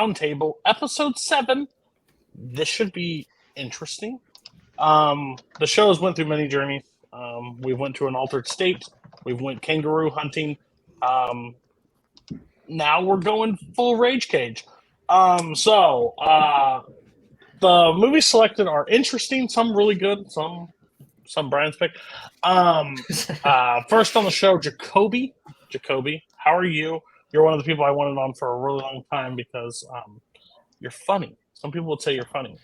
Roundtable, Episode 7. This should be interesting. The show has went through many journeys. We went to an altered state. We went kangaroo hunting. Now we're going full rage cage. The movies selected are interesting. Some really good. Some Brian's pick. First on the show, Jacoby. Jacoby, how are you? You're one of the people I wanted on for a really long time because you're funny. Some people would say you're funny.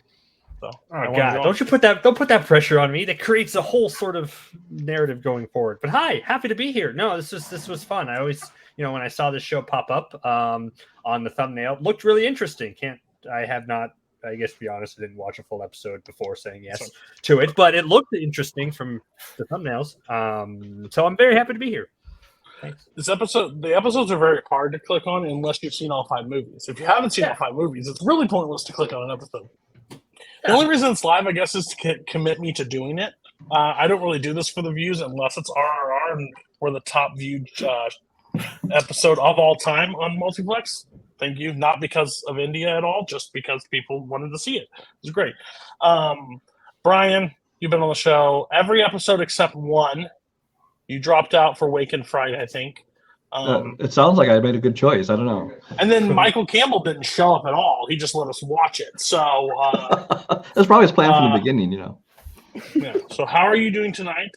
So, oh God! Don't put that pressure on me. That creates a whole sort of narrative going forward. But hi, happy to be here. No, this was fun. I always, when I saw this show pop up on the thumbnail, it looked really interesting. I guess to be honest, I didn't watch a full episode before saying yes to it, but it looked interesting from the thumbnails. So I'm very happy to be here. Thanks. The episodes are very hard to click on unless you've seen all 5 movies. If you haven't seen all 5 movies, it's really pointless to click on an episode. The only reason it's live, I guess, is to commit me to doing it. I don't really do this for the views unless it's RRR, and we're the top viewed episode of all time on Multiplex. Thank you. Not because of India at all, just because people wanted to see it. It was great. Brian, you've been on the show every episode except one. You dropped out for Wake and Fright, I think. It sounds like I made a good choice. I don't know. And then Michael Campbell didn't show up at all. He just let us watch it. So that's probably his plan from the beginning, Yeah. So how are you doing tonight?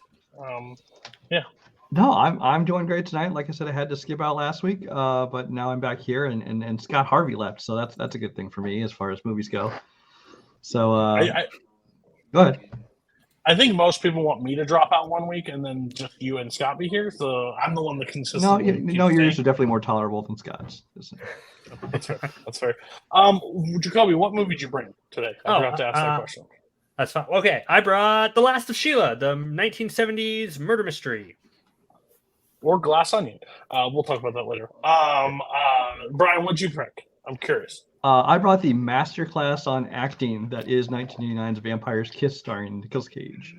Yeah. No, I'm doing great tonight. Like I said, I had to skip out last week, but now I'm back here, and Scott Harvey left, so that's a good thing for me as far as movies go. So go ahead. I think most people want me to drop out 1 week and then just you and Scott be here. So I'm the one that consistently. No, yours are definitely more tolerable than Scott's. That's fair. That's fair. Jacoby, what movie did you bring today? I forgot to ask that question. That's fine. Okay, I brought The Last of Sheila, the 1970s murder mystery. Or Glass Onion. We'll talk about that later. Brian, what'd you pick? I'm curious. I brought the masterclass on acting that is 1989's Vampire's Kiss starring Nicolas Cage.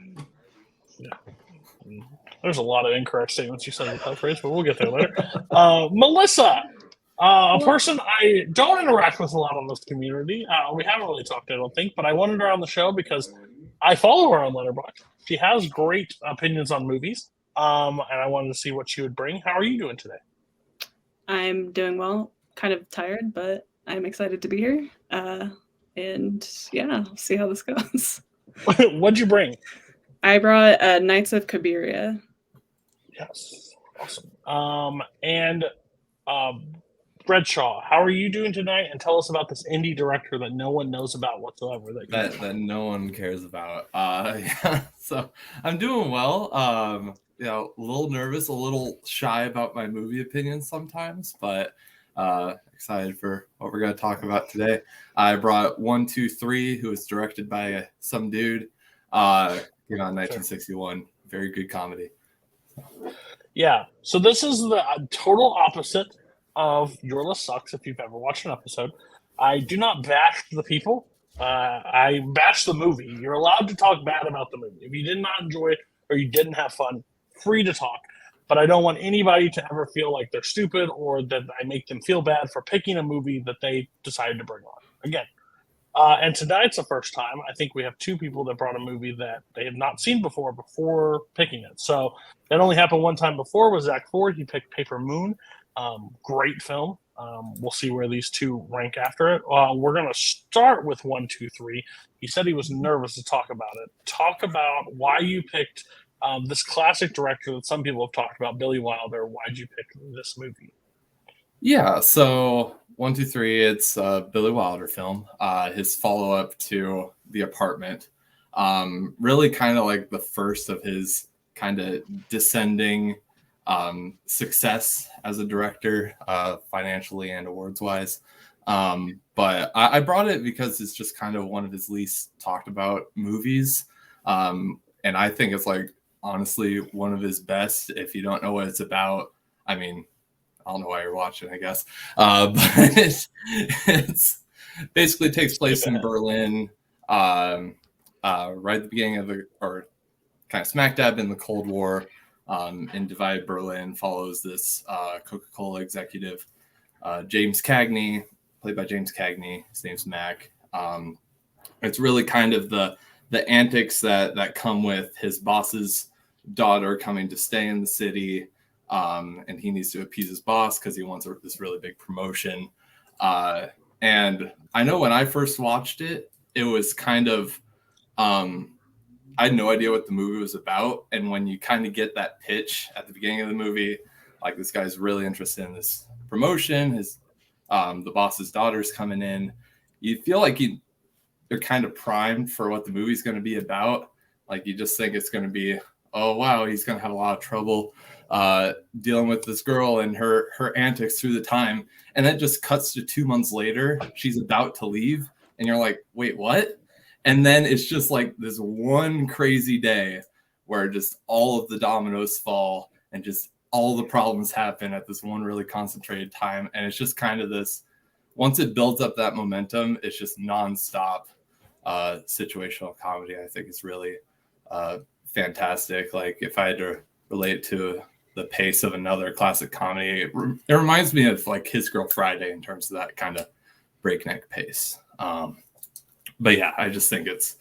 Yeah. There's a lot of incorrect statements you said with that phrase, but we'll get there later. Melissa, a person I don't interact with a lot on this community. We haven't really talked, I don't think, but I wanted her on the show because I follow her on Letterboxd. She has great opinions on movies, and I wanted to see what she would bring. How are you doing today? I'm doing well. Kind of tired, but I'm excited to be here. And yeah, see how this goes. What'd you bring? I brought Knights of Cabiria. Yes. Awesome. And Bradshaw, how are you doing tonight? And tell us about this indie director that no one knows about whatsoever. That no one cares about. Yeah. So I'm doing well. A little nervous, a little shy about my movie opinions sometimes, but excited for what we're going to talk about today. I brought 1, 2, 3, who was directed by some dude. Came out in 1961. Very good comedy. Yeah. So this is the total opposite of Your List Sucks. If you've ever watched an episode, I do not bash the people. I bash the movie. You're allowed to talk bad about the movie. If you did not enjoy it or you didn't have fun, free to talk. But I don't want anybody to ever feel like they're stupid or that I make them feel bad for picking a movie that they decided to bring on. Again, and tonight's the first time. I think we have 2 people that brought a movie that they have not seen before picking it. So that only happened one time before with Zach Ford. He picked Paper Moon. Great film. We'll see where these 2 rank after it. We're going to start with 1, 2, 3. He said he was nervous to talk about it. Talk about why you picked this classic director that some people have talked about, Billy Wilder. Why'd you pick this movie? Yeah, so 1, 2, 3, it's a Billy Wilder film. His follow-up to The Apartment. Really kind of like the first of his kind of descending success as a director, financially and awards-wise. But I brought it because it's just kind of one of his least talked about movies. And I think it's like, honestly, one of his best. If you don't know what it's about, I mean, I don't know why you're watching, I guess. But it's basically takes place in Berlin, right at the beginning of or kind of smack dab in the Cold War. In divided Berlin, follows this Coca-Cola executive, James Cagney, played by James Cagney. His name's Mac. It's really kind of the antics that come with his boss's daughter coming to stay in the city, and he needs to appease his boss because he wants this really big promotion. And I know when I first watched it, it was kind of I had no idea what the movie was about. And when you kind of get that pitch at the beginning of the movie, like this guy's really interested in this promotion, his the boss's daughter's coming in, you feel like you're kind of primed for what the movie's going to be about. Like you just think it's going to be, oh wow, he's going to have a lot of trouble dealing with this girl and her antics through the time. And then just cuts to 2 months later, she's about to leave, and you're like, wait, what? And then it's just like this one crazy day where just all of the dominoes fall and just all the problems happen at this one really concentrated time. And it's just kind of this, once it builds up that momentum, it's just nonstop situational comedy. I think it's really fantastic. Like if I had to relate to the pace of another classic comedy, it reminds me of like His Girl Friday in terms of that kind of breakneck pace. But yeah, I just think it's,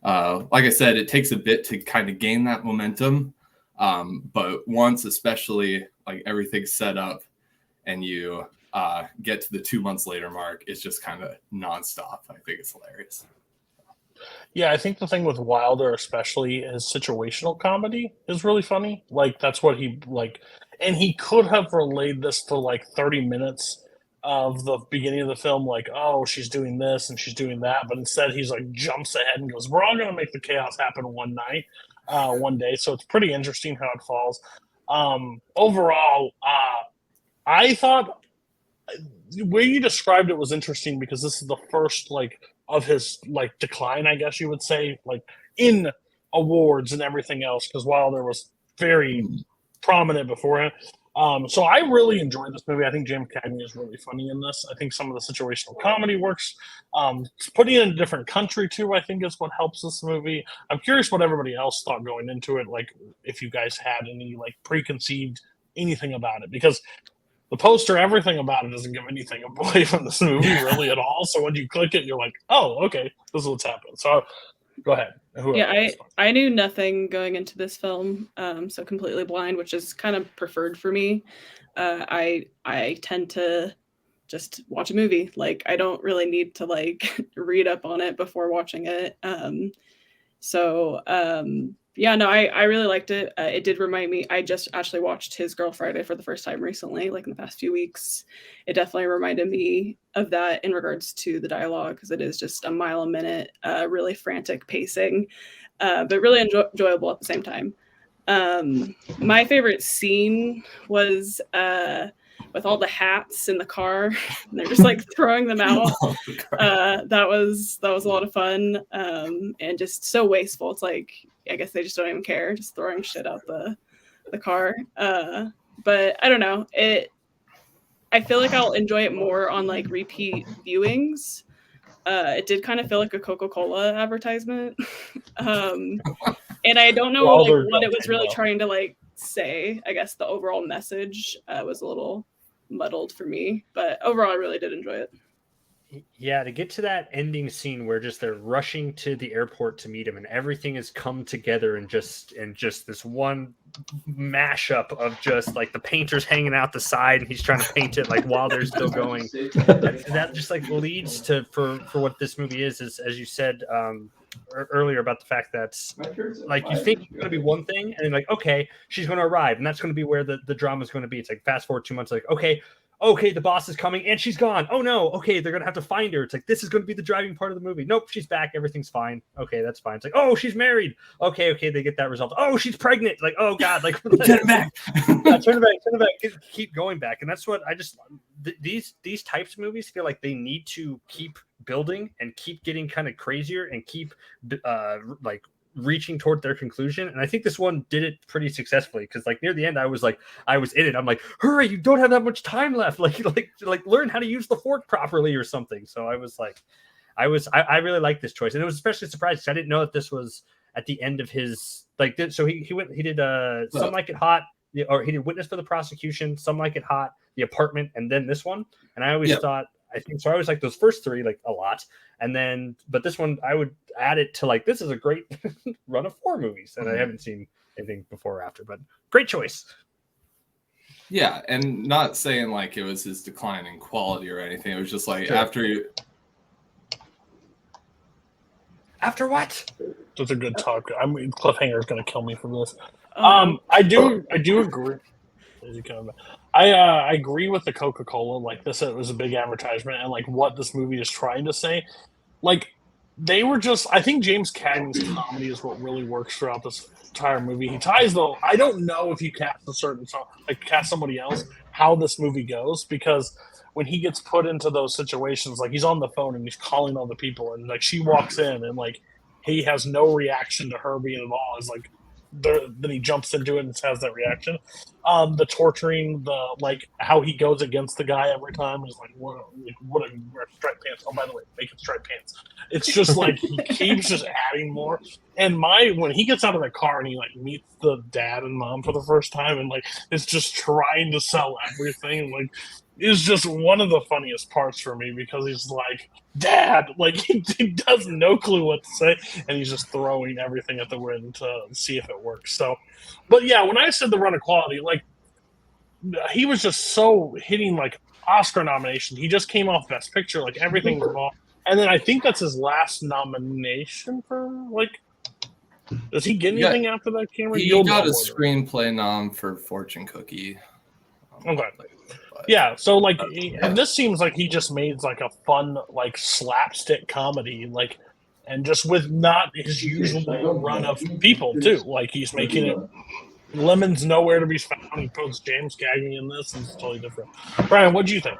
like I said, it takes a bit to kind of gain that momentum. But once, especially like everything's set up and you get to the 2 months later mark, it's just kind of nonstop. I think it's hilarious. Yeah, I think the thing with Wilder, especially his situational comedy, is really funny. Like that's what he like, and he could have relayed this to like 30 minutes of the beginning of the film, like, oh, she's doing this and she's doing that, but instead he's like jumps ahead and goes, we're all going to make the chaos happen one day. So it's pretty interesting how it falls. Overall, I thought the way you described it was interesting because this is the first like of his like decline, I guess you would say, like in awards and everything else, because Wilder was very prominent beforehand. So I really enjoyed this movie. I think James Cagney is really funny in this. I think some of the situational comedy works. Putting it in a different country too, I think is what helps this movie. I'm curious what everybody else thought going into it. Like if you guys had any like preconceived anything about it, because the poster, everything about it doesn't give anything away from this movie really at all. So when you click it, you're like, oh, okay, this is what's happening. So go ahead. I knew nothing going into this film, so completely blind, which is kind of preferred for me. I tend to just watch a movie. Like I don't really need to like read up on it before watching it. Yeah, no, I really liked it. It did remind me, I just actually watched His Girl Friday for the first time recently, like in the past few weeks. It definitely reminded me of that in regards to the dialogue, because it is just a mile a minute, really frantic pacing, but really enjoyable at the same time. My favorite scene was with all the hats in the car, and they're just like throwing them out. That was a lot of fun, and just so wasteful. It's like, I guess they just don't even care, just throwing shit out the car. But I don't know. I feel like I'll enjoy it more on like repeat viewings. It did kind of feel like a Coca-Cola advertisement. And I don't know like what it was really trying to like say. I guess the overall message was a little muddled for me, but overall I really did enjoy it. Yeah, to get to that ending scene where just they're rushing to the airport to meet him and everything has come together and just this one mashup of just like the painter's hanging out the side and he's trying to paint it like while they're still going. That just like leads to for what this movie is as you said earlier about the fact that like you think it's going to be one thing and then like, okay, she's going to arrive and that's going to be where the drama is going to be. It's like fast forward 2 months, like, okay, the boss is coming and she's gone. Oh no, okay, they're gonna have to find her. It's like this is gonna be the driving part of the movie. Nope, she's back, everything's fine. Okay, that's fine. It's like, oh, she's married. Okay, they get that result. Oh, she's pregnant. Like, oh god, like get it back. Turn it back, keep going back. And that's what I just these types of movies feel like they need to keep building and keep getting kind of crazier and keep like reaching toward their conclusion. And I think this one did it pretty successfully because like near the end I was in it. I'm like, hurry, you don't have that much time left. Like learn how to use the fork properly or something. So I was like, I really liked this choice. And it was especially surprised because I didn't know that this was at the end of his like so he did Some Like It Hot, or he did Witness for the Prosecution, Some Like It Hot, The Apartment, and then this one. And I always thought I think so. I always like those first three like a lot, and then but this one I would add it to like this is a great run of 4 movies, and I haven't seen anything before or after, but great choice. Yeah, and not saying like it was his decline in quality or anything. It was just like Sure. After what? That's a good talk. Cliffhanger is going to kill me for this. I do agree. I agree with the Coca-Cola. Like this, it was a big advertisement, and like what this movie is trying to say. Like they were just. I think James Cagney's comedy is what really works throughout this entire movie. He ties though. I don't know if you cast cast somebody else, how this movie goes, because when he gets put into those situations, like he's on the phone and he's calling all the people, and like she walks in and like he has no reaction to her being involved. It's like then he jumps into it and has that reaction. The torturing, the like how he goes against the guy every time is like what a striped pants. Oh, by the way, make it striped pants. It's just like he keeps just adding more. And when he gets out of the car and he like meets the dad and mom for the first time and like is just trying to sell everything, like is just one of the funniest parts for me because he's like, Dad, like he does no clue what to say, and he's just throwing everything at the wind to see if it works. So, but yeah, when I said the run of quality, like he was just so hitting like Oscar nomination. He just came off Best Picture, like everything was involved. And then I think that's his last nomination for like. Does he get anything after that, Cameron? He got a screenplay nom for Fortune Cookie. Okay. Yeah, so like, and this seems like he just made like a fun like slapstick comedy, like, and just with not his usual run of people too. Like he's making it. Lemon's nowhere to be found. He puts James Cagney in this, and it's totally different. Brian, what do you think?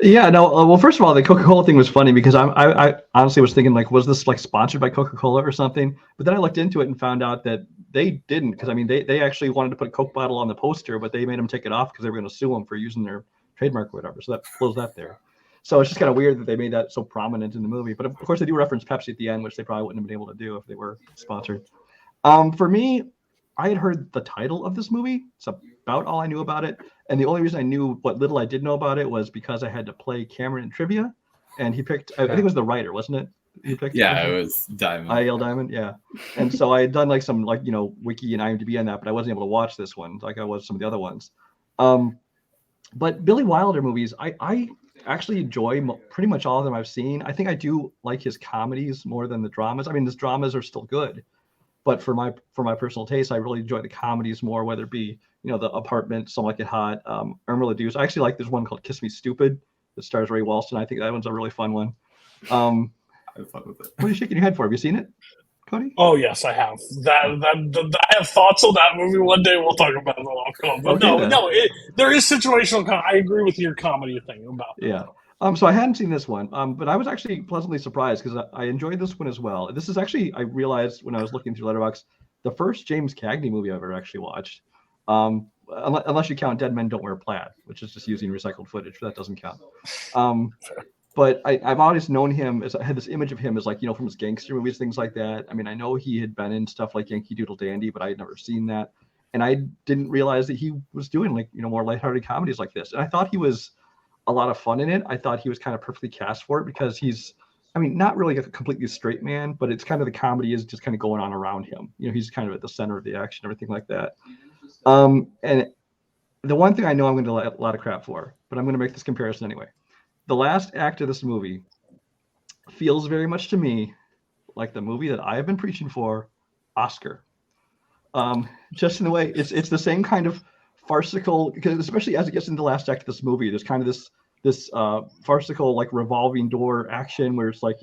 Yeah, no. Well, first of all, the Coca-Cola thing was funny because I honestly was thinking like, was this like sponsored by Coca-Cola or something? But then I looked into it and found out that they didn't, because I mean they actually wanted to put a Coke bottle on the poster, but they made them take it off because they were going to sue them for using their trademark or whatever. So that blows that there. So it's just kind of weird that they made that so prominent in the movie. But of course they do reference Pepsi at the end, which they probably wouldn't have been able to do if they were sponsored. For me, I had heard the title of this movie. It's about all I knew about it. And the only reason I knew what little I did know about it was because I had to play Cameron in trivia. And he picked, I think it was the writer, wasn't it? He picked it was Diamond. I.L. Diamond, yeah. And so I had done like some like, wiki and IMDb on that, but I wasn't able to watch this one like I was some of the other ones. But Billy Wilder movies, I actually enjoy pretty much all of them I've seen. I think I do like his comedies more than the dramas. I mean, his dramas are still good. But for my personal taste, I really enjoy the comedies more, whether it be, The Apartment, Some Like It Hot, Irma La Douce. I actually like there's one called Kiss Me Stupid that stars Ray Walston. I think that one's a really fun one. I have fun with it. What are you shaking your head for? Have you seen it, Cody? Oh, yes, I have. I have thoughts on that movie. One day we'll talk about it on call. But okay, there is situational comedy. I agree with your comedy thing about that. Yeah. So I hadn't seen this one, but I was actually pleasantly surprised because I enjoyed this one as well. This is actually, I realized when I was looking through Letterboxd, the first James Cagney movie I've ever actually watched. Unless you count Dead Men Don't Wear Plaid, which is just using recycled footage, but that doesn't count. But I've always known him I had this image of him as like, from his gangster movies, things like that. I mean, I know he had been in stuff like Yankee Doodle Dandy, but I had never seen that. And I didn't realize that he was doing like, more lighthearted comedies like this. And I thought he was a lot of fun in it. I thought he was kind of perfectly cast for it because he's, not really a completely straight man, but it's kind of the comedy is just kind of going on around him. He's kind of at the center of the action, everything like that. And the one thing I know I'm going to get a lot of crap for, but I'm going to make this comparison anyway. The last act of this movie feels very much to me like the movie that I have been preaching for, Oscar. Just in the way it's the same kind of farcical, because especially as it gets into the last act of this movie, there's kind of this farcical like revolving door action where it's like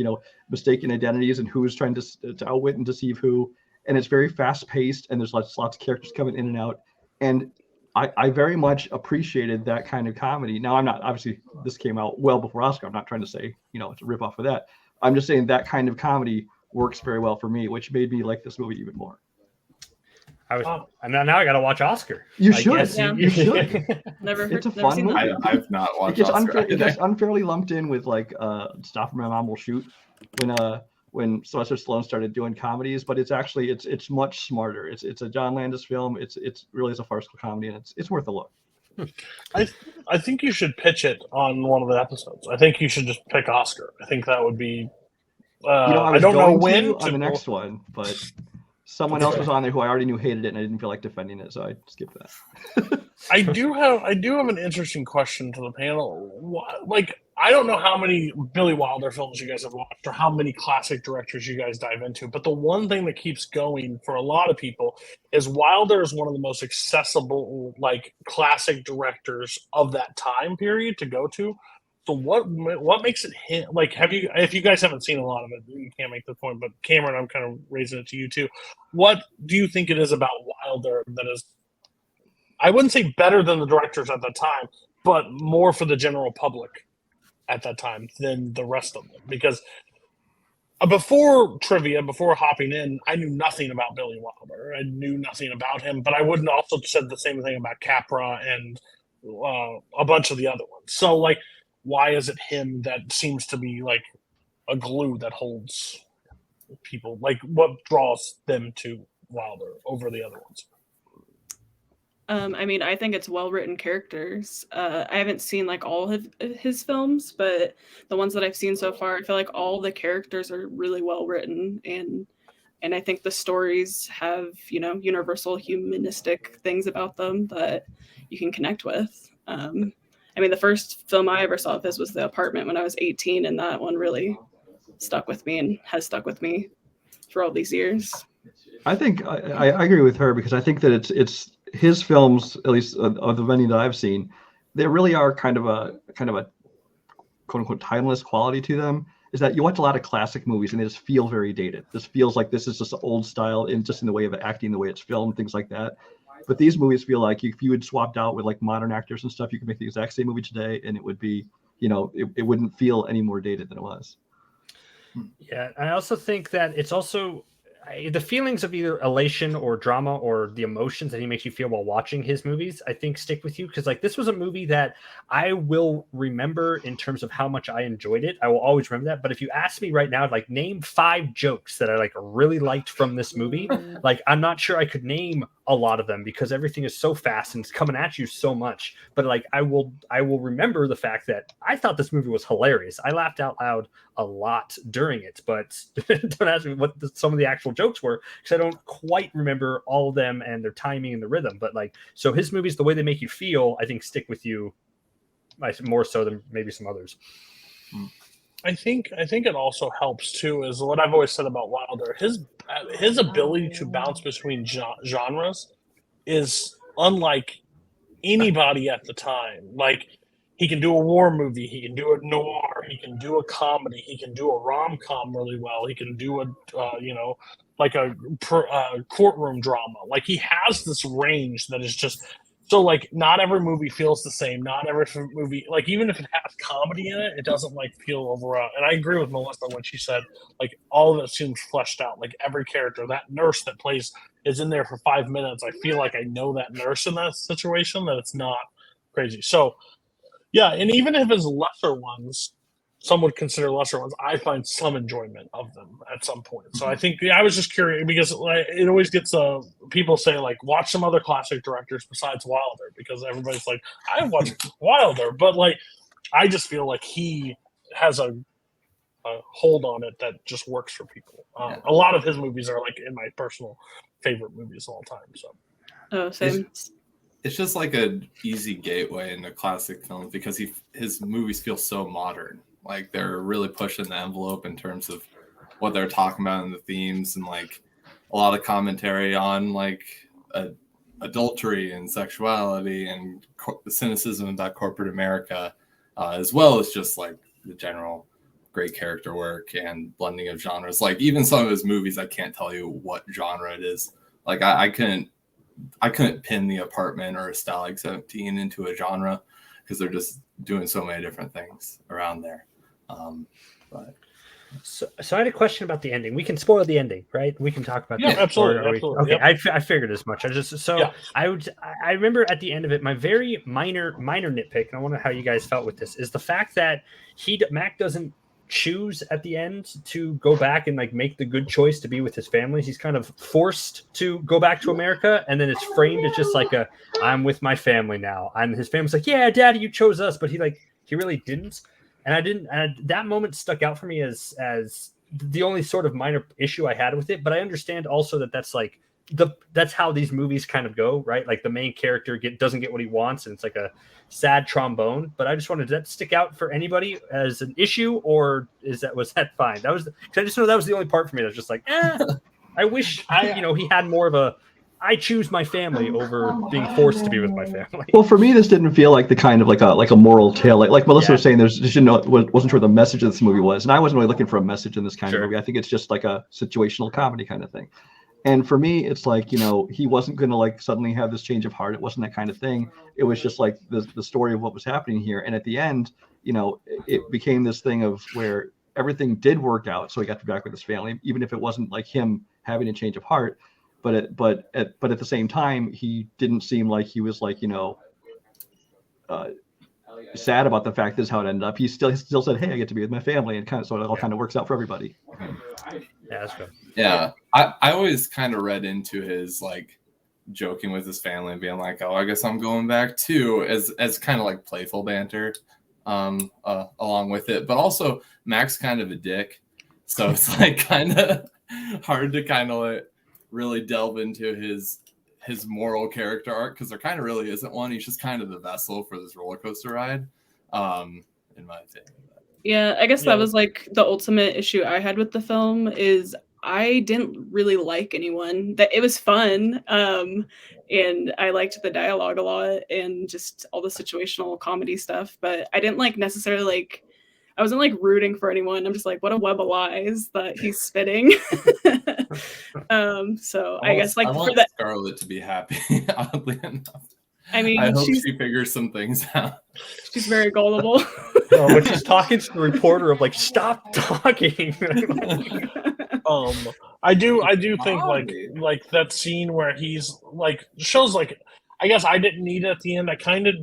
mistaken identities and who's trying to outwit and deceive who, and it's very fast paced and there's lots of characters coming in and out, and I very much appreciated that kind of comedy. Now I'm not, obviously this came out well before Oscar. I'm not trying to say it's a rip off of that. I'm just saying that kind of comedy works very well for me, which made me like this movie even more. Now I got to watch Oscar. You should. You should. Never heard. It's a fun movie. I've not watched Oscar. It gets unfairly lumped in with like Stop or My Mom Will Shoot when Sylvester Stallone started doing comedies, but it's actually it's much smarter. It's a John Landis film. It's really is a farcical comedy, and it's worth a look. I think you should pitch it on one of the episodes. I think you should just pick Oscar. I think that would be. I don't know going when on the next one, but someone else was on there who I already knew hated it, and I didn't feel like defending it, so I skipped that. I do have an interesting question to the panel. Like, I don't know how many Billy Wilder films you guys have watched or how many classic directors you guys dive into, but the one thing that keeps going for a lot of people is Wilder is one of the most accessible, like, classic directors of that time period to go to. So what makes it him? Like, if you guys haven't seen a lot of it, you can't make the point. But Cameron, I'm kind of raising it to you too. What do you think it is about Wilder that is, I wouldn't say better than the directors at the time, but more for the general public at that time than the rest of them? Because before trivia, before hopping in, I knew nothing about Billy Wilder. I knew nothing about him, but I wouldn't also said the same thing about Capra and a bunch of the other ones. So, like, why is it him that seems to be like a glue that holds people? Like, what draws them to Wilder over the other ones? I mean, I think it's well-written characters. I haven't seen like all of his films, but the ones that I've seen so far, I feel like all the characters are really well-written, and I think the stories have, you know, universal humanistic things about them that you can connect with. I mean, the first film I ever saw of his was The Apartment when I was 18, and that one really stuck with me and has stuck with me for all these years. I think I agree with her, because I think that it's his films, at least of the many that I've seen, they really are kind of a quote unquote timeless quality to them. Is that you watch a lot of classic movies and they just feel very dated. This feels like this is just old style, in the way of acting, the way it's filmed, things like that. But these movies feel like if you had swapped out with like modern actors and stuff, you could make the exact same movie today, and it would be, you know, it wouldn't feel any more dated than it was. Yeah, I also think that it's also the feelings of either elation or drama or the emotions that he makes you feel while watching his movies, I think stick with you. Because like this was a movie that I will remember in terms of how much I enjoyed it. I will always remember that. But if you ask me right now, like name 5 jokes that I like really liked from this movie, like I'm not sure I could name a lot of them because everything is so fast and it's coming at you so much. But like I will remember the fact that I thought this movie was hilarious. I laughed out loud a lot during it, but don't ask me what some of the actual jokes were, because I don't quite remember all of them and their timing and the rhythm. But like, so his movies, the way they make you feel, I think stick with you more so than maybe some others. I think it also helps too, is what I've always said about Wilder. His ability to bounce between genres is unlike anybody at the time. Like, he can do a war movie, he can do a noir, he can do a comedy, he can do a rom-com really well, he can do a like a courtroom drama. Like, he has this range that is just so, like, not every movie feels the same. Not every movie, like, even if it has comedy in it, it doesn't like feel overall. And I agree with Melissa when she said, like, all of it seems fleshed out. Like, every character, that nurse that plays is in there for 5 minutes. I feel like I know that nurse in that situation, that it's not crazy. So, yeah, and even if it's lesser ones, some would consider lesser ones, I find some enjoyment of them at some point. So I think, I was just curious, because like, it always gets people say, like, watch some other classic directors besides Wilder, because everybody's like, I watch Wilder, but like, I just feel like he has a hold on it that just works for people. A lot of his movies are like in my personal favorite movies of all time. So, same. It's just like an easy gateway into classic films, because his movies feel so modern. Like, they're really pushing the envelope in terms of what they're talking about in the themes, and like a lot of commentary on like adultery and sexuality and the cynicism of that corporate America, as well as just like the general great character work and blending of genres. Like, even some of his movies, I can't tell you what genre it is. Like, I couldn't pin The Apartment or Stalag 17 into a genre, because they're just doing so many different things around there. So I had a question about the ending. We can spoil the ending, right? We can talk about that. Absolutely. Okay, yep. I figured as much. I remember at the end of it, my very minor nitpick, and I wonder how you guys felt with this, is the fact that Mac doesn't choose at the end to go back and like make the good choice to be with his family. He's kind of forced to go back to America, and then it's framed as just like I'm with my family now. And his family's like, yeah, Daddy, you chose us, but he really didn't. And that moment stuck out for me as the only sort of minor issue I had with it. But I understand also that that's like that's how these movies kind of go, right? Like the main character doesn't get what he wants, and it's like a sad trombone. But I just wanted, did that stick out for anybody as an issue, or was that fine? That was because I just know that was the only part for me that was just like, I wish he had more of a I choose my family over being forced to be with my family. Well, for me, this didn't feel like the kind of like a moral tale. Like Melissa was saying, wasn't sure the message of this movie was, and I wasn't really looking for a message in this kind of movie. I think it's just like a situational comedy kind of thing. And for me, it's like, he wasn't going to like suddenly have this change of heart. It wasn't that kind of thing. It was just like the story of what was happening here. And at the end, it became this thing of where everything did work out. So he got to be back with his family, even if it wasn't like him having a change of heart. But at the same time, he didn't seem like he was like, sad about the fact this is how it ended up. He still said, hey, I get to be with my family, and so it all kind of works out for everybody. Yeah, that's good. Yeah, I always kind of read into his like joking with his family and being like, oh, I guess I'm going back too, as kind of like playful banter along with it. But also Mac's kind of a dick, so it's like kind of hard to kind of like really delve into his moral character arc, because there kind of really isn't one. He's just kind of the vessel for this roller coaster ride, in my opinion. Yeah, I guess that was like the ultimate issue I had with the film is I didn't really like anyone. That it was fun, and I liked the dialogue a lot and just all the situational comedy stuff, but I didn't like necessarily like. I wasn't like rooting for anyone. I'm just like, what a web of lies that he's spitting. So I guess like I want Scarlett to be happy. Oddly enough, I mean, I hope she figures some things out. She's very gullible. When she's talking to the reporter of like, stop talking. I do think like that scene where he's like shows like. I guess I didn't need it at the end. I kind of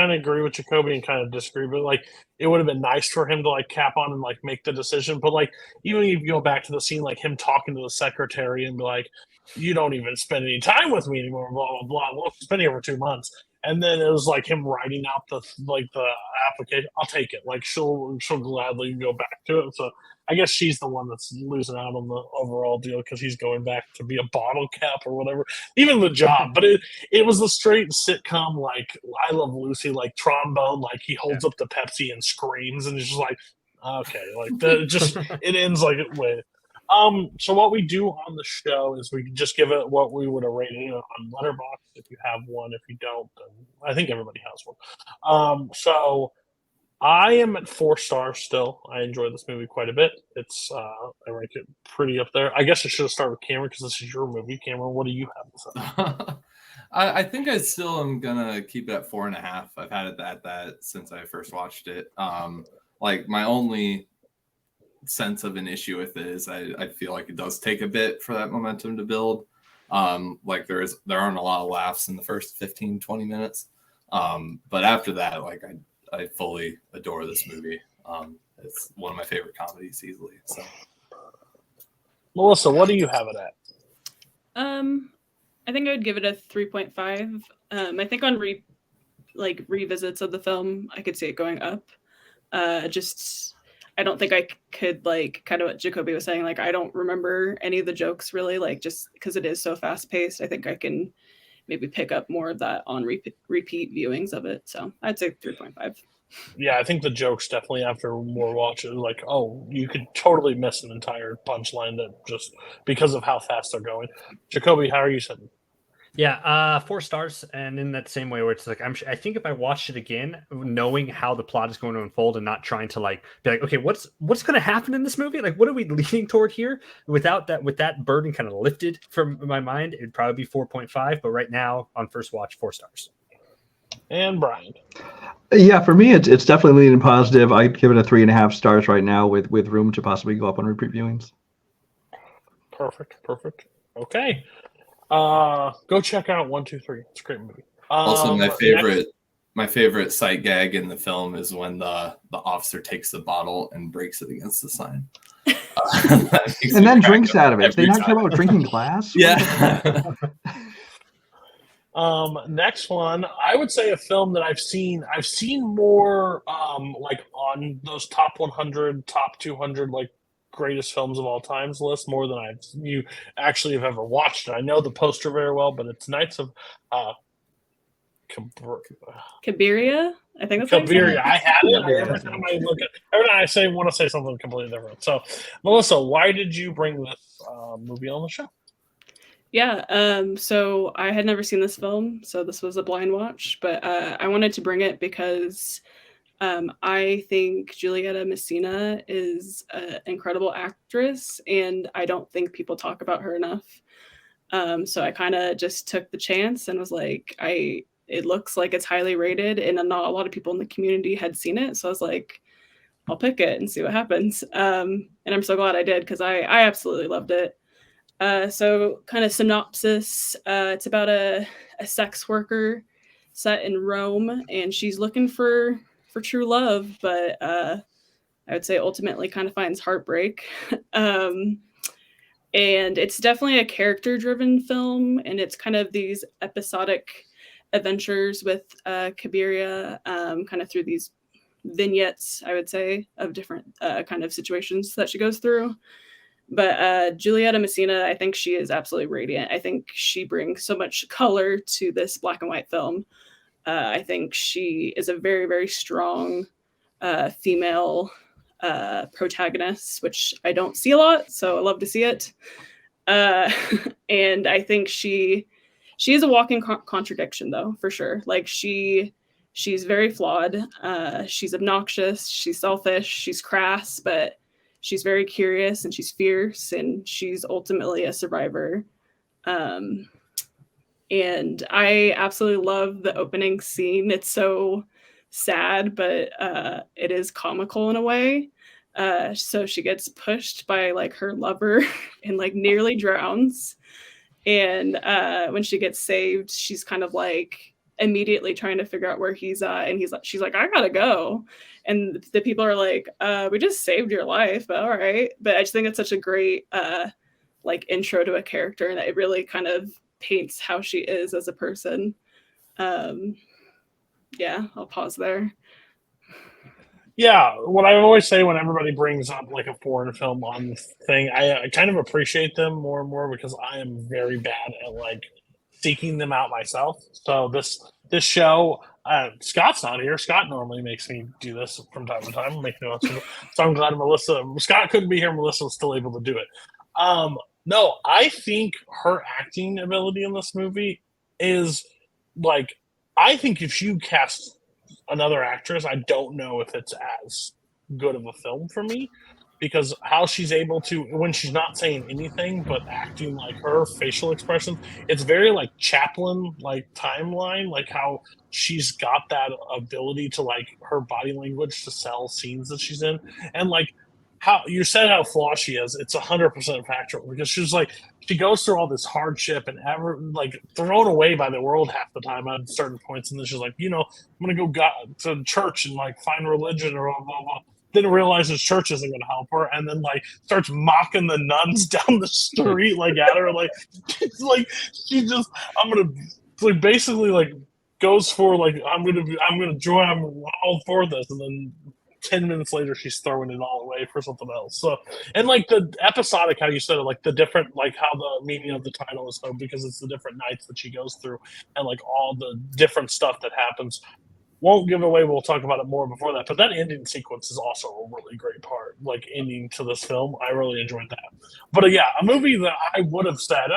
agree with Jacoby and kind of disagree, but like it would have been nice for him to like cap on and like make the decision. But like even if you go back to the scene, like him talking to the secretary and be like, "You don't even spend any time with me anymore." Blah blah blah. Well, it's been here for 2 months, and then it was like him writing out the application. I'll take it. Like she'll gladly go back to it. So I guess she's the one that's losing out on the overall deal because he's going back to be a bottle cap or whatever. Even the job, but it was a straight sitcom like I Love Lucy, like trombone, like he holds up the Pepsi and screams, and it's just like okay, like it ends like it would. So what we do on the show is we just give it what we would have rated it on Letterboxd. If you have one, if you don't, then I think everybody has one. So I am at 4 stars still. I enjoy this movie quite a bit. It's I rank it pretty up there. I guess I should have started with Cameron because this is your movie. Cameron, what do you have to say? I think I still am gonna keep it at 4.5. I've had it at that since I first watched it. Like my only sense of an issue with it is I feel like it does take a bit for that momentum to build. Like there aren't a lot of laughs in the first 15-20 minutes. But after that, like I fully adore this movie. It's one of my favorite comedies easily. So, Melissa, what do you have it at? I think I would give it a 3.5. I think on revisits of the film, I could see it going up. I don't think I could like kind of what Jacoby was saying. Like I don't remember any of the jokes really. Like just because it is so fast paced, I think I can maybe pick up more of that on repeat viewings of it. So I'd say 3.5. Yeah, I think the jokes definitely after more watches, like, oh, you could totally miss an entire punchline that just because of how fast they're going. Jacoby, how are you sitting? Yeah, 4 stars, and in that same way where it's like I think if I watched it again, knowing how the plot is going to unfold and not trying to like be like, okay, what's going to happen in this movie? Like, what are we leaning toward here? With that burden kind of lifted from my mind, it'd probably be 4.5. But right now, on first watch, 4 stars. And Brian. Yeah, for me, it's definitely leaning positive. I'd give it a 3.5 stars right now, with room to possibly go up on repeat viewings. Perfect. Okay. Go check out 1, 2, 3. It's a great movie. Also, my favorite my favorite sight gag in the film is when the officer takes the bottle and breaks it against the sign. And then drinks out of it. They not care about drinking glass? Yeah. Next one, I would say a film that I've seen more like on those top 100, top 200 like greatest films of all times list more than you actually have ever watched it. I know the poster very well, but it's Knights of Cabiria, I think that's Cabiria. I had it. Every time I want to say something completely different. So, Melissa, why did you bring this movie on the show? Yeah, so I had never seen this film, so this was a blind watch, but I wanted to bring it because I think Giulietta Messina is an incredible actress, and I don't think people talk about her enough. So I kind of just took the chance and was like, it looks like it's highly rated, and not a lot of people in the community had seen it, so I was like, I'll pick it and see what happens. And I'm so glad I did, because I absolutely loved it. So kind of synopsis, it's about a sex worker set in Rome, and she's looking for true love, but I would say ultimately kind of finds heartbreak. And it's definitely a character-driven film, and it's kind of these episodic adventures with Cabiria, kind of through these vignettes, I would say, of different kind of situations that she goes through. But Giulietta Messina, I think she is absolutely radiant. I think she brings so much color to this black and white film. I think she is a very, very strong female protagonist, which I don't see a lot, so I love to see it. And I think she is a walking contradiction, though, for sure. Like she's very flawed. She's obnoxious. She's selfish. She's crass, but she's very curious, and she's fierce, and she's ultimately a survivor. And I absolutely love the opening scene. It's so sad, but it is comical in a way. So she gets pushed by like her lover and like nearly drowns. And when she gets saved, she's kind of like immediately trying to figure out where he's at, and she's like, I gotta go. And the people are like, we just saved your life, but all right. But I just think it's such a great like intro to a character, and it really kind of paints how she is as a person. Yeah, I'll pause there. Yeah, what I always say when everybody brings up like a foreign film on the thing, I kind of appreciate them more and more, because I am very bad at like seeking them out myself. So this show, Scott's not here. Scott normally makes me do this from time to time. So I'm glad Scott couldn't be here. Melissa was still able to do it. No, I think her acting ability in this movie is like, I think if you cast another actress, I don't know if it's as good of a film for me, because how she's able to, when she's not saying anything but acting, like her facial expressions, it's very like Chaplin like timeline, like how she's got that ability to like her body language to sell scenes that she's in. And like how you said how flawed she is, it's 100% factual, because she's like, she goes through all this hardship and ever like thrown away by the world half the time at certain points, and then she's like, I'm gonna go to church and like find religion or blah blah blah. Then realizes church isn't gonna help her, and then like starts mocking the nuns down the street like at her, like it's like she just like basically like goes for like I'm gonna join, I'm all for this, and then 10 minutes later she's throwing it all away for something else. So, and like the episodic, how you said it, like the different, like how the meaning of the title is, so because it's the different nights that she goes through and like all the different stuff that happens. Won't give away, we'll talk about it more before that, but that ending sequence is also a really great part, like ending to this film. I really enjoyed that. But yeah, a movie that I would have said,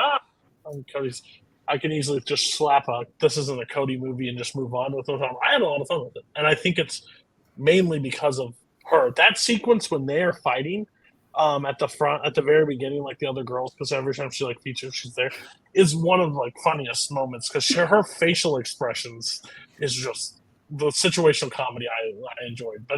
Cody's, I can easily just slap this isn't a Cody movie and just move on with it. I had a lot of fun with it, and I think it's mainly because of her. That sequence when they are fighting at the front, at the very beginning, like the other girls, because every time she like features, she's there, is one of like funniest moments, because her facial expressions is just the situational comedy I enjoyed, but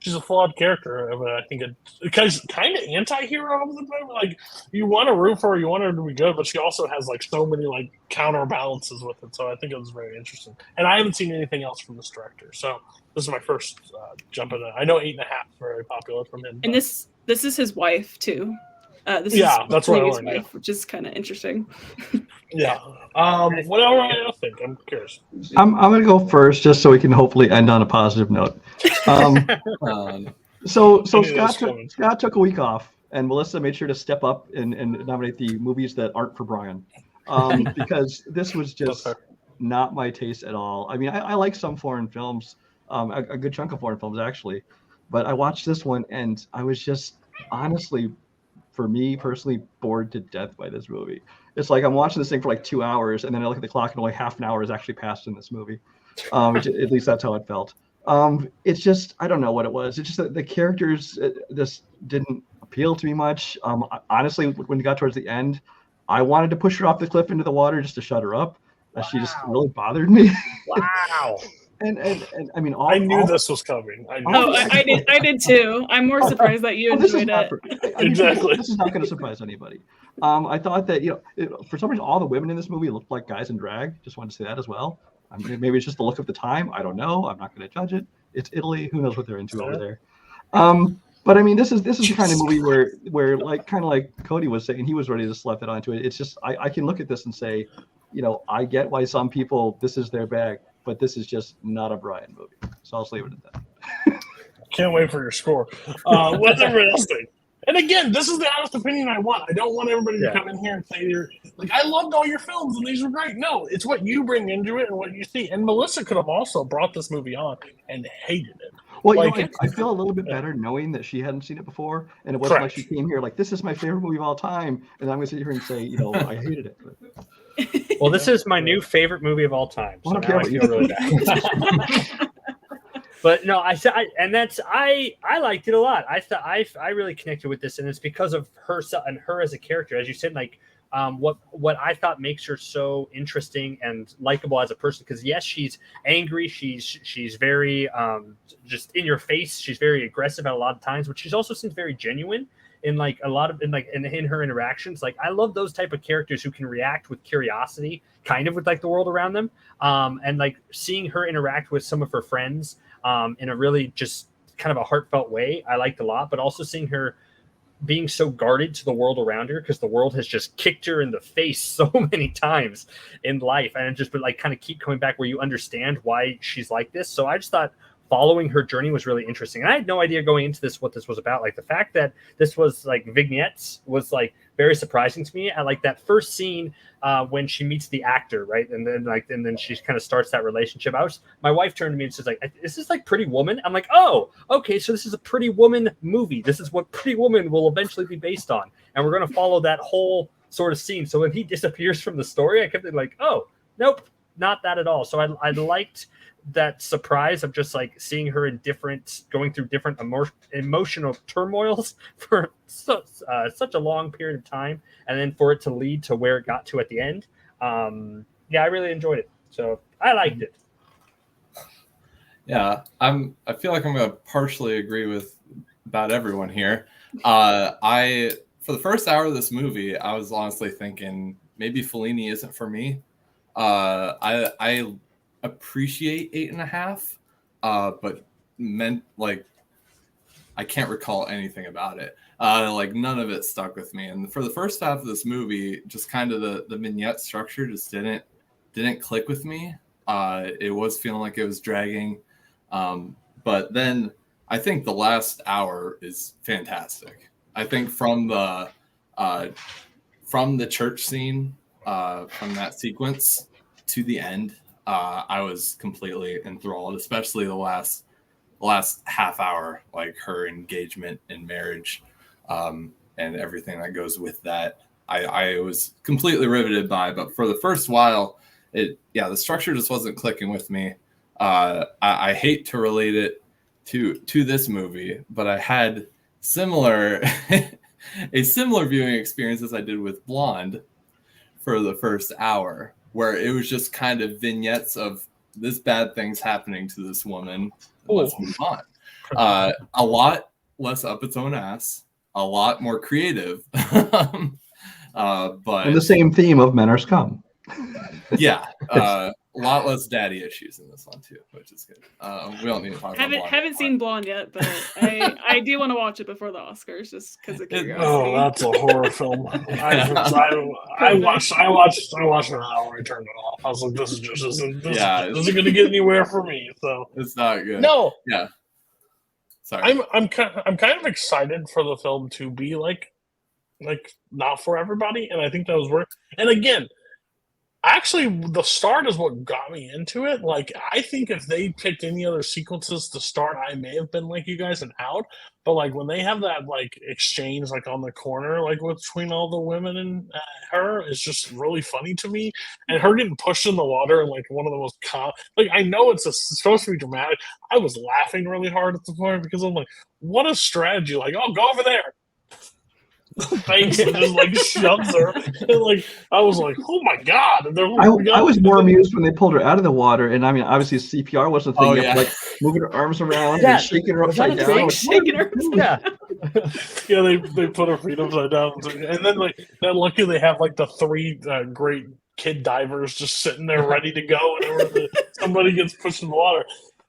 she's a flawed character. But I think because kind of anti-hero of the movie. Like you want to root for her, you want her to be good, but she also has like so many like counterbalances with it. So I think it was very interesting. And I haven't seen anything else from this director, so this is my first jump in it. I know 8.5 is very popular from him. And this is his wife too. This is that's what I his learned, wife, which is kind of interesting. Yeah. What do I think? I'm curious. I'm gonna go first, just so we can hopefully end on a positive note. So Scott took a week off, and Melissa made sure to step up and nominate the movies that aren't for Brian, because this was just not my taste at all. I mean, I like some foreign films, a good chunk of foreign films actually, but I watched this one and I was just honestly, for me personally, bored to death by this movie. It's like I'm watching this thing for like 2 hours, and then I look at the clock and only half an hour has actually passed in this movie. Which, at least that's how it felt. It's just, I don't know what it was. It's just that the characters just didn't appeal to me much. Honestly, when it got towards the end, I wanted to push her off the cliff into the water just to shut her up. She just really bothered me. Wow. And I mean, I knew this was coming. I did too. I'm more surprised that you enjoyed it. Exactly. This is not going to surprise anybody. I thought that, for some reason, all the women in this movie looked like guys in drag. Just wanted to say that as well. I mean, maybe it's just the look of the time. I don't know. I'm not going to judge it. It's Italy. Who knows what they're into over there? But I mean, this is the kind of movie where like kind of like Cody was saying, he was ready to slap it onto it. It's just I can look at this and say, I get why some people, this is their bag, but this is just not a Brian movie. So I'll just leave it at that. Can't wait for your score. What's everybody else think? And again, this is the honest opinion I want. I don't want everybody to come in here and say, I loved all your films and these were great. No, it's what you bring into it and what you see. And Melissa could have also brought this movie on and hated it. Well, I feel a little bit better knowing that she hadn't seen it before, and it wasn't like she came here like, this is my favorite movie of all time, and I'm going to sit here and say, I hated it. Well, this is my new favorite movie of all time, so now I feel really bad. But no, I liked it a lot. I really connected with this, and it's because of her and her as a character, as you said, like what I thought makes her so interesting and likable as a person. Because yes, she's angry, she's very just in your face, she's very aggressive at a lot of times, but she's also seems very genuine in like a lot of in her interactions. Like I love those type of characters who can react with curiosity, kind of with like the world around them, and like seeing her interact with some of her friends in a really just kind of a heartfelt way, I liked a lot. But also seeing her being so guarded to the world around her, because the world has just kicked her in the face so many times in life, and just but like kind of keep coming back where you understand why she's like this. So I just thought following her journey was really interesting. And I had no idea going into this what this was about. Like the fact that this was like vignettes was like very surprising to me. I like that first scene when she meets the actor, right? And then she kind of starts that relationship. My wife turned to me and says like, "Is this like Pretty Woman?" I'm like, "Oh, okay. So this is a Pretty Woman movie. This is what Pretty Woman will eventually be based on." And we're going to follow that whole sort of scene. So when he disappears from the story, I kept it like, "Oh, nope, not that at all." So I liked that surprise of just like seeing her in going through different emotional turmoils for such a long period of time, and then for it to lead to where it got to at the end. I really enjoyed it, so I liked it. I feel like I'm going to partially agree with about everyone here. For the first hour of this movie, I was honestly thinking maybe Fellini isn't for me. I appreciate 8.5, but meant like I can't recall anything about it. Like none of it stuck with me. And for the first half of this movie, just kind of the vignette structure just didn't click with me. It was feeling like it was dragging. But then I think the last hour is fantastic. I think from the church scene, from that sequence to the end, I was completely enthralled, especially the last half hour, like her engagement and marriage, and everything that goes with that. I was completely riveted by, but for the first while, the structure just wasn't clicking with me. I hate to relate it to this movie, but I had a similar viewing experience as I did with Blonde for the first hour, where it was just kind of vignettes of this bad thing's happening to this woman. Let's move on. A lot less up its own ass, a lot more creative. But and the same theme of men are scum. Yeah, a lot less daddy issues in this one too, which is good. We don't need to talk about Blonde. Haven't seen Blonde yet, but I do want to watch it before the Oscars just because of curiosity. Oh, that's a horror film. I watched an hour. I turned it off. I was like, this isn't going to get anywhere for me. So it's not good. No. Yeah. Sorry. I'm kind of excited for the film to be like not for everybody, and I think that was work. And again, actually, the start is what got me into it. Like, I think if they picked any other sequences to start, I may have been like you guys and out. But like when they have that like exchange like on the corner, like between all the women and her, it's just really funny to me. And her getting pushed in the water and like one of the most I know it's supposed to be dramatic. I was laughing really hard at the point because I'm like, what a strategy! Like, oh, go over there. Thanks, and just like shoves her, and like I was like, "Oh my god!" And I was more amused when they pulled her out of the water, and I mean, obviously CPR wasn't a thing. You have to, like moving her arms around and shaking her upside down. Shaking her, they put her feet upside down, and then like that. Lucky they have like the three great kid divers just sitting there ready to go whenever somebody gets pushed in the water.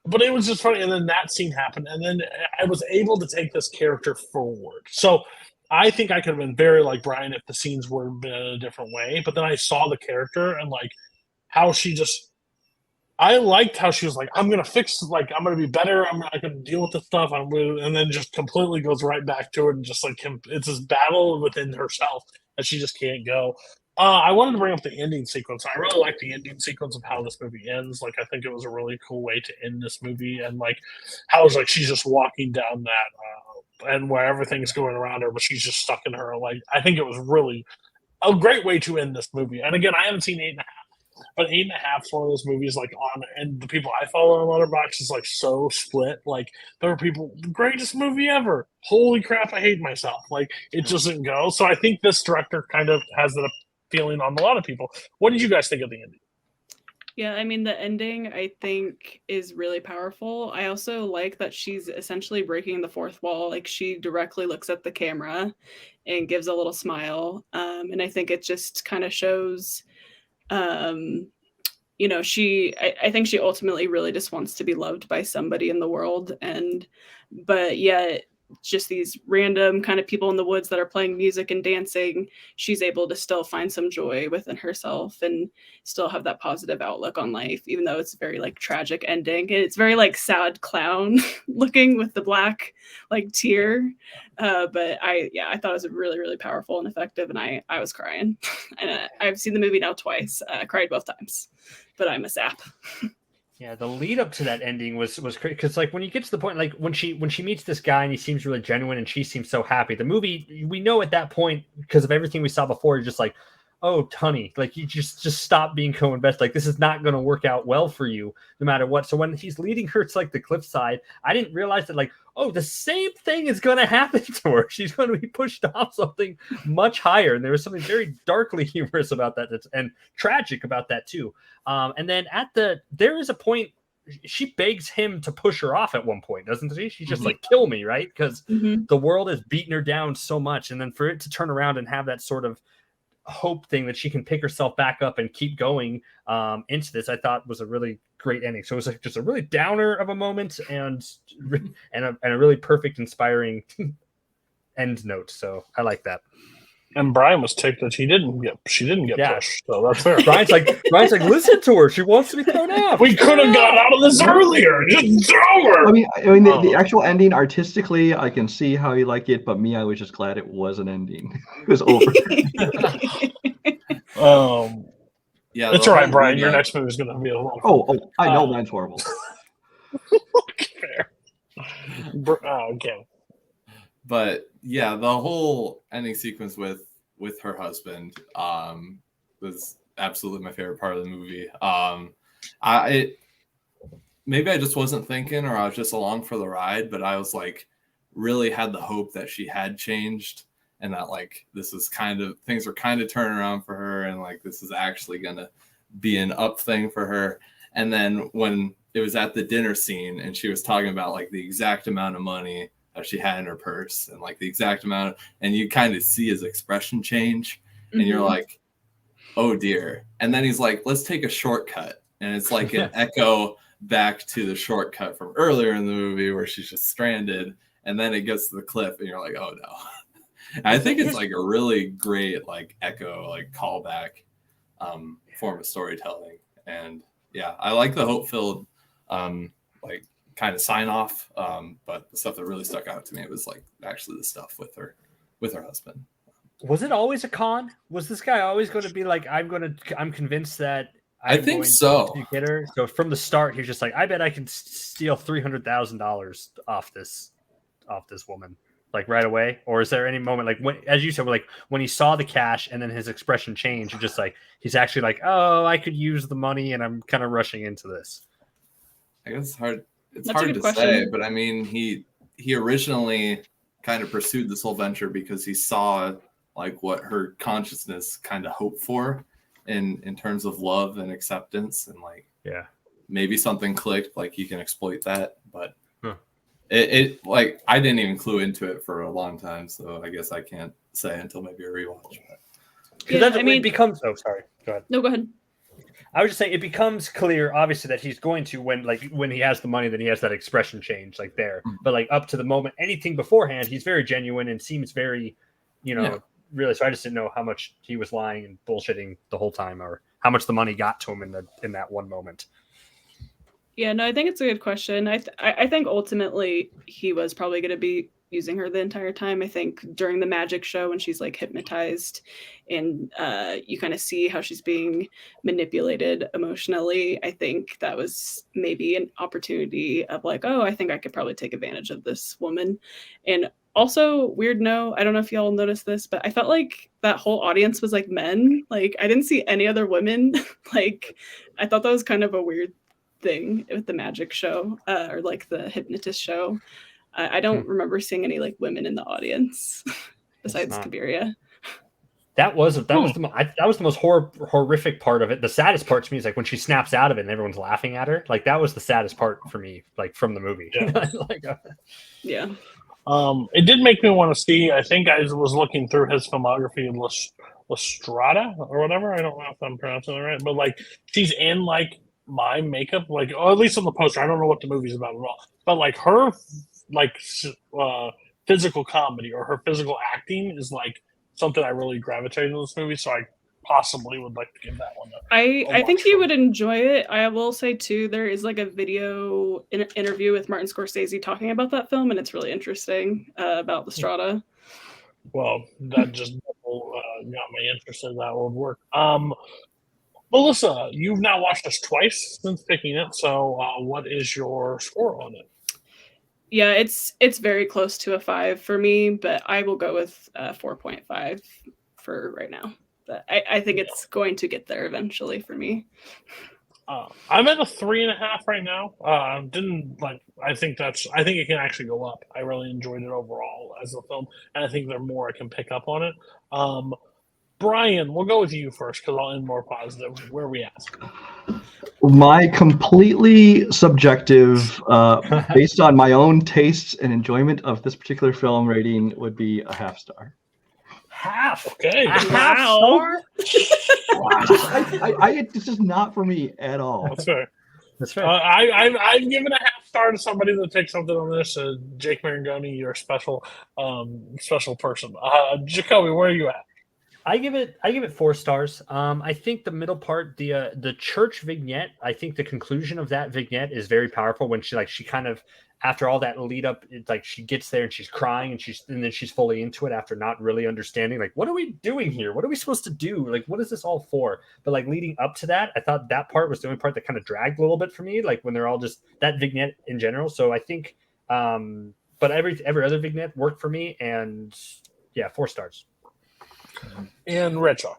But it was just funny, and then that scene happened, and then I was able to take this character forward. So I think I could have been very like Brian if the scenes were in a different way. But then I saw the character and like how she I liked how she was like, I'm going to fix, like, I'm going to be better. I'm not going to deal with this stuff. And then just completely goes right back to it. And just like it's this battle within herself that she just can't go. I wanted to bring up the ending sequence. I really like the ending sequence of how this movie ends. Like, I think it was a really cool way to end this movie. And like how it's like she's just walking down that and where everything's going around her, but she's just stuck in her. Like, I think it was really a great way to end this movie. And again, I haven't seen 8.5, but 8.5 is one of those movies like on, and the people I follow on Letterboxd is like so split. Like, there are people, the greatest movie ever. Holy crap, I hate myself. Like, it just didn't go. So I think this director kind of has that feeling on a lot of people. What did you guys think of the ending? Yeah, I mean, the ending, I think, is really powerful. I also like that she's essentially breaking the fourth wall. Like, she directly looks at the camera and gives a little smile. And I think it just kind of shows, you know, I think she ultimately really just wants to be loved by somebody in the world. But yet, just these random kind of people in the woods that are playing music and dancing, she's able to still find some joy within herself and still have that positive outlook on life, even though it's a very like tragic ending. And it's very like sad clown looking with the black like tear. But I thought it was really, really powerful and effective. And I was crying. And I've seen the movie now twice. I cried both times, but I'm a sap. Yeah, the lead up to that ending was great because like when you get to the point, like when she meets this guy and he seems really genuine and she seems so happy. The movie, we know at that point because of everything we saw before, you're just like, oh, honey, like you just stop being co-invested. Like this is not going to work out well for you no matter what. So when he's leading her to like the cliffside, I didn't realize that like, oh, the same thing is going to happen to her. She's going to be pushed off something much higher. And there was something very darkly humorous about that and tragic about that too. And then there is a point she begs him to push her off at one point, doesn't she? She's just like, kill me, right? Because the world has beaten her down so much. And then for it to turn around and have that sort of hope thing that she can pick herself back up and keep going into this, I thought was a really great ending. So it was like just a really downer of a moment and a really perfect, inspiring end note. So I like that. And Brian was ticked that she didn't get pushed, so that's fair. Brian's like, listen to her. She wants to be thrown out. We could have got out of this earlier. Just throw her. I mean, the actual ending artistically, I can see how you like it, but me, I was just glad it was an ending. It was over. Yeah, that's all right, Brian. Your next movie is going to be a little. Oh, I know mine's horrible. Fair. Okay. But yeah, the whole ending sequence with her husband was absolutely my favorite part of the movie. Maybe I just wasn't thinking, or I was just along for the ride, but I was like, really had the hope that she had changed, and that like this is things are kind of turning around for her, and like this is actually gonna be an up thing for her. And then when it was at the dinner scene and she was talking about like the exact amount of money that she had in her purse and like the exact amount, and you kind of see his expression change and you're like, oh dear. And then he's like, let's take a shortcut. And it's like an echo back to the shortcut from earlier in the movie where she's just stranded. And then it gets to the cliff and you're like, oh no. And I think it's like a really great like echo, like callback form of storytelling. And yeah, I like the hope-filled like kind of sign off. But the stuff that really stuck out to me was like actually the stuff with her husband. Was it always a con? Was this guy always going to be like, I'm convinced that I think so. To get her. So from the start, he's just like, I bet I can steal $300,000 off this woman, like right away. Or is there any moment like when, as you said, like when he saw the cash and then his expression changed, just like he's actually like, oh, I could use the money, and I'm kind of rushing into this. I guess it's hard. It's hard to say, but I mean, he originally kind of pursued this whole venture because he saw like what her consciousness kind of hoped for in terms of love and acceptance, and like maybe something clicked, like you can exploit that, but it like I didn't even clue into it for a long time, so I guess I can't say until maybe a rewatch. Because it becomes go ahead. No, go ahead. I was just saying it becomes clear, obviously, that he's going to when he has the money, then he has that expression change like there. But like up to the moment, anything beforehand, he's very genuine and seems very, really. So I just didn't know how much he was lying and bullshitting the whole time, or how much the money got to him in that one moment. Yeah, no, I think it's a good question. I think ultimately he was probably going to be using her the entire time. I think during the magic show when she's like hypnotized and you kind of see how she's being manipulated emotionally, I think that was maybe an opportunity of like, oh, I think I could probably take advantage of this woman. And also, I don't know if y'all noticed this, but I felt like that whole audience was like men. Like I didn't see any other women. Like I thought that was kind of a weird thing with the magic show or like the hypnotist show. I don't remember seeing any like women in the audience besides Cabiria. That was the most horrific part of it. The saddest part to me is like when she snaps out of it and everyone's laughing at her. Like that was the saddest part for me, like from the movie. Yeah. It did make me want to see. I think I was looking through his filmography, Lestrada or whatever. I don't know if I'm pronouncing it right, but like she's in like my makeup, like or at least on the poster. I don't know what the movie's about at all, but like her like physical comedy or her physical acting is like something I really gravitated to this movie. So I possibly would like to give that one I think you would enjoy it. I will say too, there is like a video interview with Martin Scorsese talking about that film, and it's really interesting about the Strata. Well, that just got me interested. That would work. Melissa, you've now watched this twice since picking it. So what is your score on it? Yeah, it's very close to a 5 for me, but I will go with 4.5 for right now. But I think it's going to get there eventually for me. I'm at a 3.5 right now. I think it can actually go up. I really enjoyed it overall as a film, and I think there's more I can pick up on it. Brian, we'll go with you first because I'll end more positive. Where are we at? My completely subjective, based on my own tastes and enjoyment of this particular film rating, would be a 0.5 star. Half? Okay. Half star? Wow. This is not for me at all. That's fair. That's fair. I've given a 0.5 star to somebody that takes something on this. Jake Marangoni, you're a special person. Jacoby, where are you at? I give it 4 stars. I think the middle part, the church vignette, I think the conclusion of that vignette is very powerful when she kind of, after all that lead up, it's like she gets there and she's crying and then she's fully into it after not really understanding, like, what are we doing here? What are we supposed to do? Like, what is this all for? But like leading up to that, I thought that part was the only part that kind of dragged a little bit for me, like when they're all just that vignette in general. So I think, but every other vignette worked for me, and yeah, 4 stars. And Richa.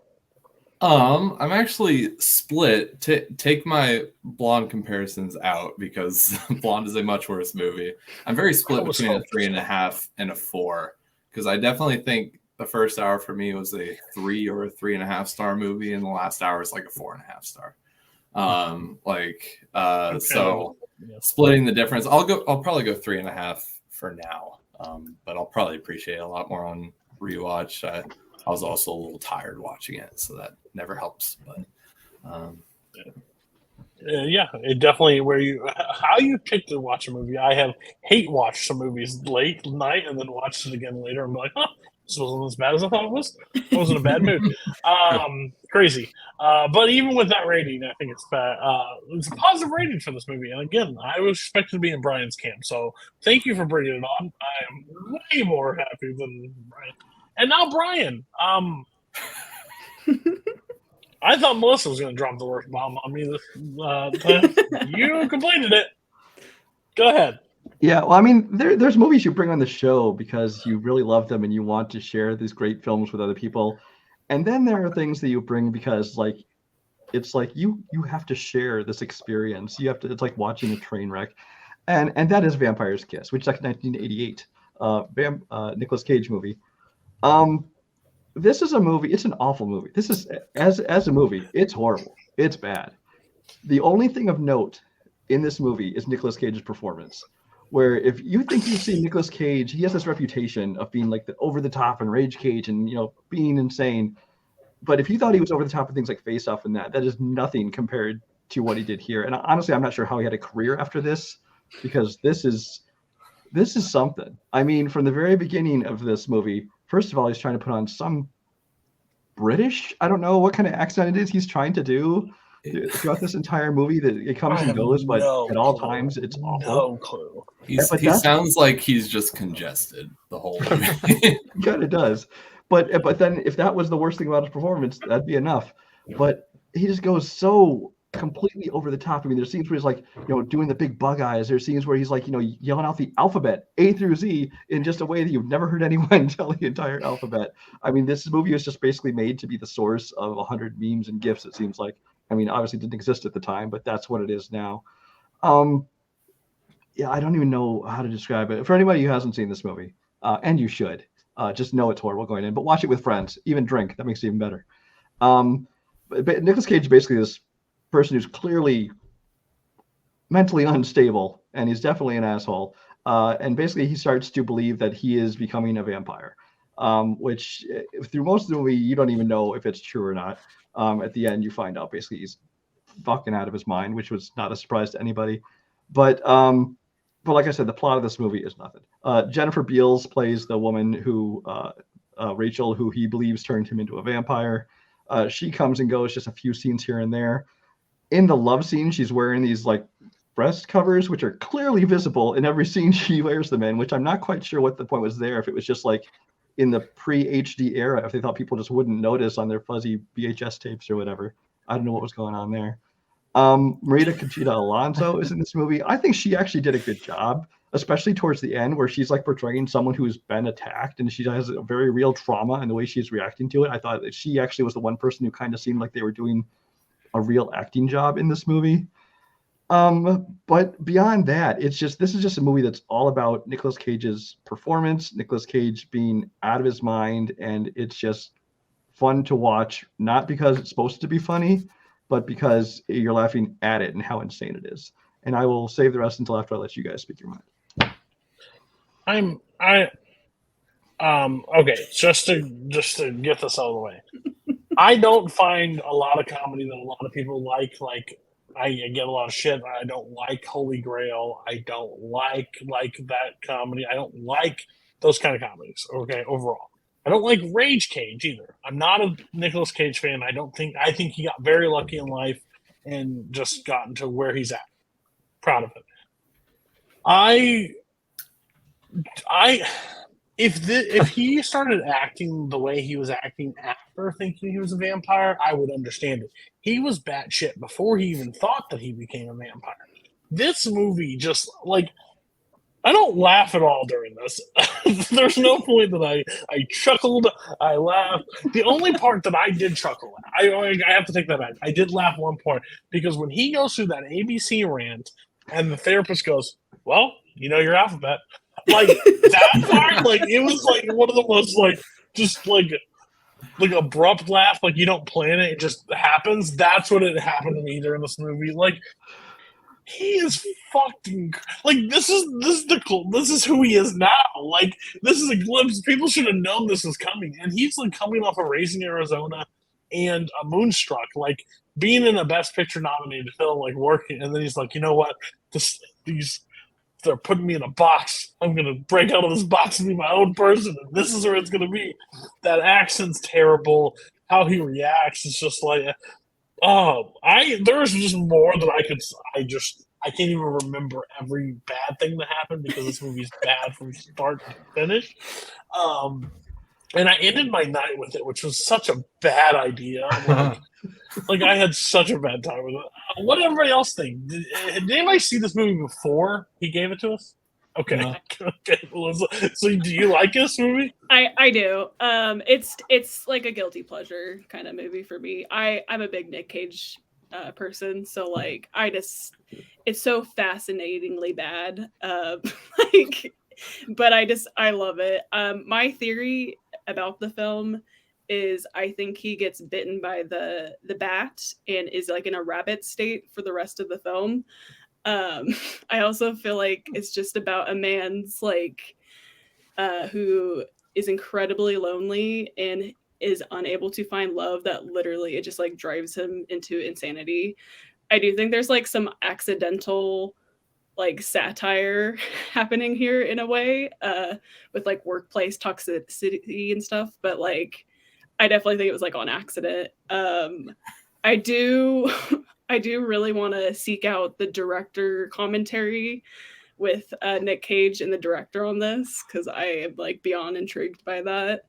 I'm actually split. Take my Blonde comparisons out because Blonde is a much worse movie. I'm very split between a 3.5 and a 4 because I definitely think the first hour for me was a 3 or a 3.5 star movie, and the last hour is like a 4.5 star. So splitting the difference, I'll probably go 3.5 for now. But I'll probably appreciate it a lot more on rewatch. I was also a little tired watching it, so that never helps. But yeah, it definitely how you pick to watch a movie. I have hate watched some movies late night and then watched it again later. I'm like, this wasn't as bad as I thought it was. I was in a bad mood. Crazy. But even with that rating, I think it's bad. It's a positive rating for this movie. And again, I was expecting to be in Brian's camp. So thank you for bringing it on. I am way more happy than Brian. And now Brian. I thought Melissa was going to drop the worst bomb on me. You completed it. Go ahead. Yeah, well, I mean, there's movies you bring on the show because you really love them and you want to share these great films with other people. And then there are things that you bring because, like, it's like you have to share this experience. It's like watching a train wreck. And that is Vampire's Kiss, which is like a 1988 Nicolas Cage movie. This is a movie. It's an awful movie. This is as a movie. It's horrible. It's bad. The only thing of note in this movie is Nicolas Cage's performance. Where if you think you've seen Nicolas Cage, he has this reputation of being like the over the top and rage cage and being insane. But if you thought he was over the top of things like Face Off and that is nothing compared to what he did here. And honestly, I'm not sure how he had a career after this because this is something. I mean, from the very beginning of this movie. First of all, he's trying to put on some British. I don't know what kind of accent it is he's trying to do throughout this entire movie. That it comes and goes, but at all times it's awful. No clue. He sounds like he's just congested the whole movie. Kind of does. But then if that was the worst thing about his performance, that'd be enough. But he just goes so completely over the top. I mean, there's scenes where he's like, doing the big bug eyes. There's scenes where he's like, yelling out the alphabet A through Z in just a way that you've never heard anyone tell the entire alphabet. I mean, this movie is just basically made to be the source of 100 memes and GIFs, it seems like. I mean, obviously it didn't exist at the time, but that's what it is now. Yeah, I don't even know how to describe it. For anybody who hasn't seen this movie, and you should, just know it's horrible going in, but watch it with friends, even drink. That makes it even better. But Nicolas Cage is basically this person who's clearly mentally unstable, and he's definitely an asshole. And basically he starts to believe that he is becoming a vampire, which through most of the movie, you don't even know if it's true or not. At the end, you find out basically he's fucking out of his mind, which was not a surprise to anybody. But like I said, the plot of this movie is nothing. Jennifer Beals plays the woman who, Rachel, who he believes turned him into a vampire. She comes and goes, just a few scenes here and there. In the love scene, she's wearing these like breast covers, which are clearly visible in every scene she wears them in, which I'm not quite sure what the point was there. If it was just like in the pre-HD era, if they thought people just wouldn't notice on their fuzzy VHS tapes or whatever. I don't know what was going on there. Marita Conchita Alonso is in this movie. I think she actually did a good job, especially towards the end where she's like portraying someone who's been attacked and she has a very real trauma and the way she's reacting to it. I thought that she actually was the one person who kind of seemed like they were doing a real acting job in this movie. But beyond that, this is just a movie that's all about Nicolas Cage's performance, Nicolas Cage being out of his mind, and it's just fun to watch, not because it's supposed to be funny, but because you're laughing at it and how insane it is. And I will save the rest until after I let you guys speak your mind. Okay, just to get this out of the way. I don't find a lot of comedy that a lot of people like I get a lot of shit. I don't like Holy Grail. I don't like that comedy. I don't like those kind of comedies. Okay, overall, I don't like Rage Cage either. I'm not a Nicolas Cage fan. I think he got very lucky in life and just gotten to where he's at. Proud of it. If he started acting the way he was acting after thinking he was a vampire, I would understand it. He was batshit before he even thought that he became a vampire. This movie just I don't laugh at all during this. There's no point that I chuckled, I laughed. The only part that I did chuckle at, I have to take that back. I did laugh one point because when he goes through that ABC rant and the therapist goes, "Well, you know your alphabet." That part, it was one of the most like abrupt laugh, like you don't plan it, it just happens. That's what it happened to me during this movie. Like he is fucking like this is who he is now. Like this is a glimpse. People should have known this was coming, and he's like coming off of Raising Arizona and a Moonstruck, like being in a Best Picture nominated film, like working, and then he's like, you know what, they're putting me in a box. I'm gonna break out of this box and be my own person, and this is where it's gonna be. That accent's terrible. How he reacts is just like, there's just more that I can't even remember every bad thing that happened because this movie's bad from start to finish. And I ended my night with it, which was such a bad idea. Like I had such a bad time with it. What did everybody else think? Did anybody see this movie before he gave it to us? Okay. No. Okay. So do you like this movie? I do. It's like a guilty pleasure kind of movie for me. I'm a big Nick Cage person, so like it's so fascinatingly bad. But I love it. My theory about the film is I think he gets bitten by the bat and is like in a rabbit state for the rest of the film. I also feel like it's just about a man's like who is incredibly lonely and is unable to find love, that literally it just like drives him into insanity. I do think there's like some accidental like satire happening here in a way with like workplace toxicity and stuff, but like I definitely think it was like on accident. I do really want to seek out the director commentary with Nick Cage and the director on this, because I am like beyond intrigued by that.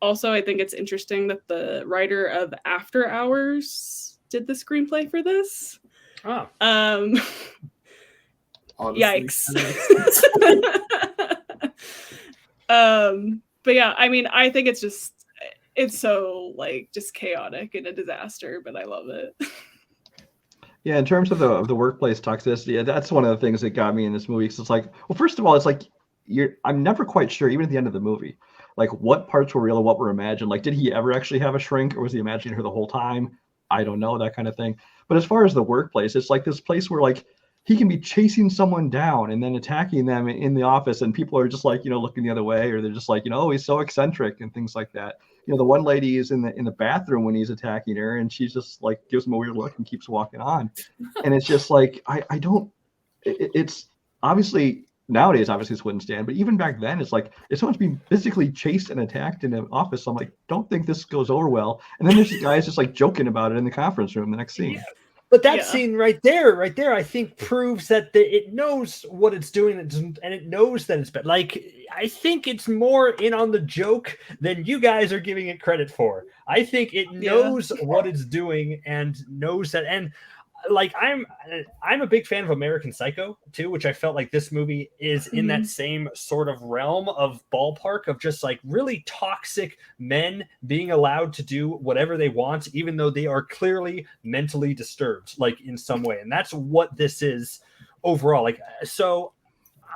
Also, I think it's interesting that the writer of After Hours did the screenplay for this. Oh. Yikes. But yeah, I mean, I think it's so like just chaotic and a disaster, but I love it. Yeah, in terms of the workplace toxicity, that's one of the things that got me in this movie. Because it's like, well, first of all, it's like I'm never quite sure, even at the end of the movie, like what parts were real and what were imagined. Like, did he ever actually have a shrink, or was he imagining her the whole time? I don't know, that kind of thing. But as far as the workplace, it's like this place where like he can be chasing someone down and then attacking them in the office, and people are just like, looking the other way, or they're just like, oh, he's so eccentric and things like that. The one lady is in the bathroom when he's attacking her, and she's just like gives him a weird look and keeps walking on. And it's just like, I don't, it's obviously nowadays, obviously this wouldn't stand, but even back then, it's like, if someone's being physically chased and attacked in an office, I'm like, don't think this goes over well. And then there's this guys just like joking about it in the conference room the next scene. Yeah. But that scene right there, I think proves that it knows what it's doing, and it knows that it's bad. Like, I think it's more in on the joke than you guys are giving it credit for. I think it knows what it's doing and knows that. And like, I'm a big fan of American Psycho too, which I felt like this movie is in that same sort of realm of ballpark of just like really toxic men being allowed to do whatever they want, even though they are clearly mentally disturbed, like in some way. And that's what this is overall. Like, so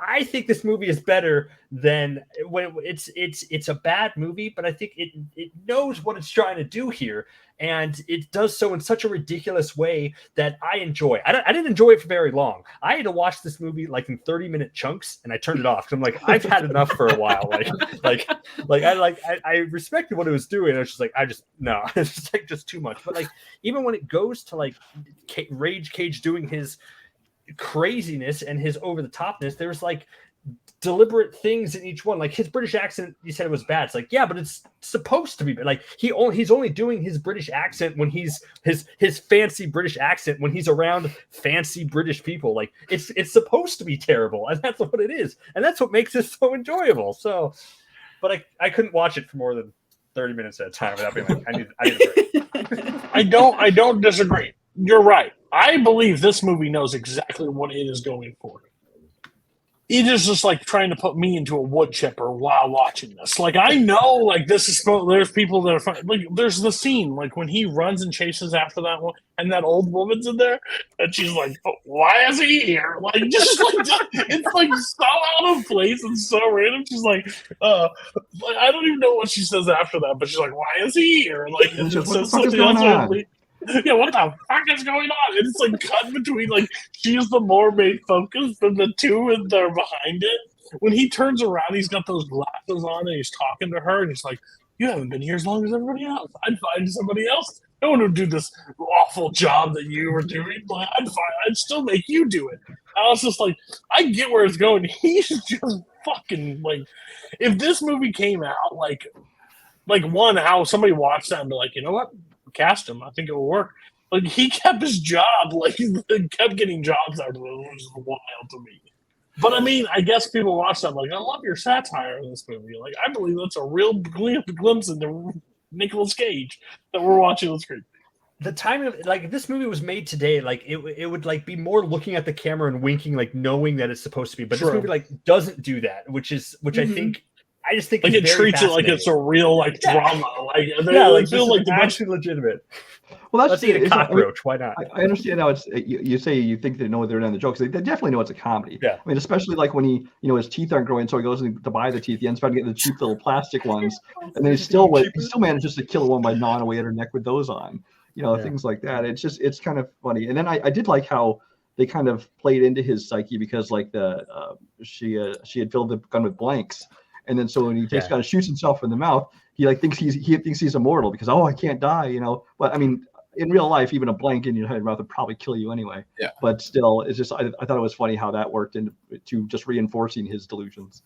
I think this movie is better than when it's a bad movie, but I think it knows what it's trying to do here. And it does so in such a ridiculous way that I enjoy. I didn't enjoy it for very long. I had to watch this movie like in 30-minute chunks, and I turned it off because I'm like, I've had enough for a while. I respected what it was doing. I was just like, no, it's just like just too much. But like, even when it goes to like Rage Cage doing his craziness and his over the topness, there's like deliberate things in each one. Like his British accent, you said it was bad. It's like, yeah, but it's supposed to be bad. Like he's only doing his British accent when he's his fancy British accent when he's around fancy British people. Like it's supposed to be terrible, and that's what it is, and that's what makes it so enjoyable. So, but I couldn't watch it for more than 30 minutes at a time without being like, I need a break. I don't disagree. You're right. I believe this movie knows exactly what it is going for. it is just like trying to put me into a wood chipper while watching this. Like, I know, like, this is there's people that are like, there's the scene like when he runs and chases after that one, and that old woman's in there, and she's like, oh, "Why is he here?" Like, just like it's like so out of place and so random. She's like, I don't even know what she says after that, but she's like, "Why is he here?" Like, and just says something else. Yeah, what the fuck is going on? And it's like cut between, like, she's the more main focus than the two that are behind it. When he turns around, he's got those glasses on and he's talking to her, and he's like, "You haven't been here as long as everybody else. I'd find somebody else. No one would do this awful job that you were doing. But I'd still make you do it." I was just like, I get where it's going. He's just fucking like, if this movie came out, like one, how somebody watched that and be like, you know what? Cast him. I think it will work. Like, he kept his job. Like, he kept getting jobs out of it, which is wild to me. But I mean, I guess people watch that like, I love your satire in this movie. Like, I believe that's a real glimpse into Nicolas Cage that we're watching on the screen. The time of, like, if this movie was made today, like, it would like be more looking at the camera and winking, like, knowing that it's supposed to be. But This movie like doesn't do that, which I just think like it treats it like it's a real like drama. Like, like feel like it's actually legitimate. Well, let's eat a cockroach. Why not? I understand how it's. You say you think they know they're in the jokes. They definitely know it's a comedy. Yeah. I mean, especially like when he, his teeth aren't growing, so he goes to buy the teeth. He ends up getting the cheap little plastic ones, and then he still manages to kill one by gnawing away at her neck with those on. Things like that. It's kind of funny. And then I did like how they kind of played into his psyche, because like she had filled the gun with blanks. And then so when he takes kind of shoots himself in the mouth, he like thinks he's immortal because, I can't die, But I mean, in real life, even a blank in your head mouth would probably kill you anyway. Yeah. But still, it's just I thought it was funny how that worked into just reinforcing his delusions.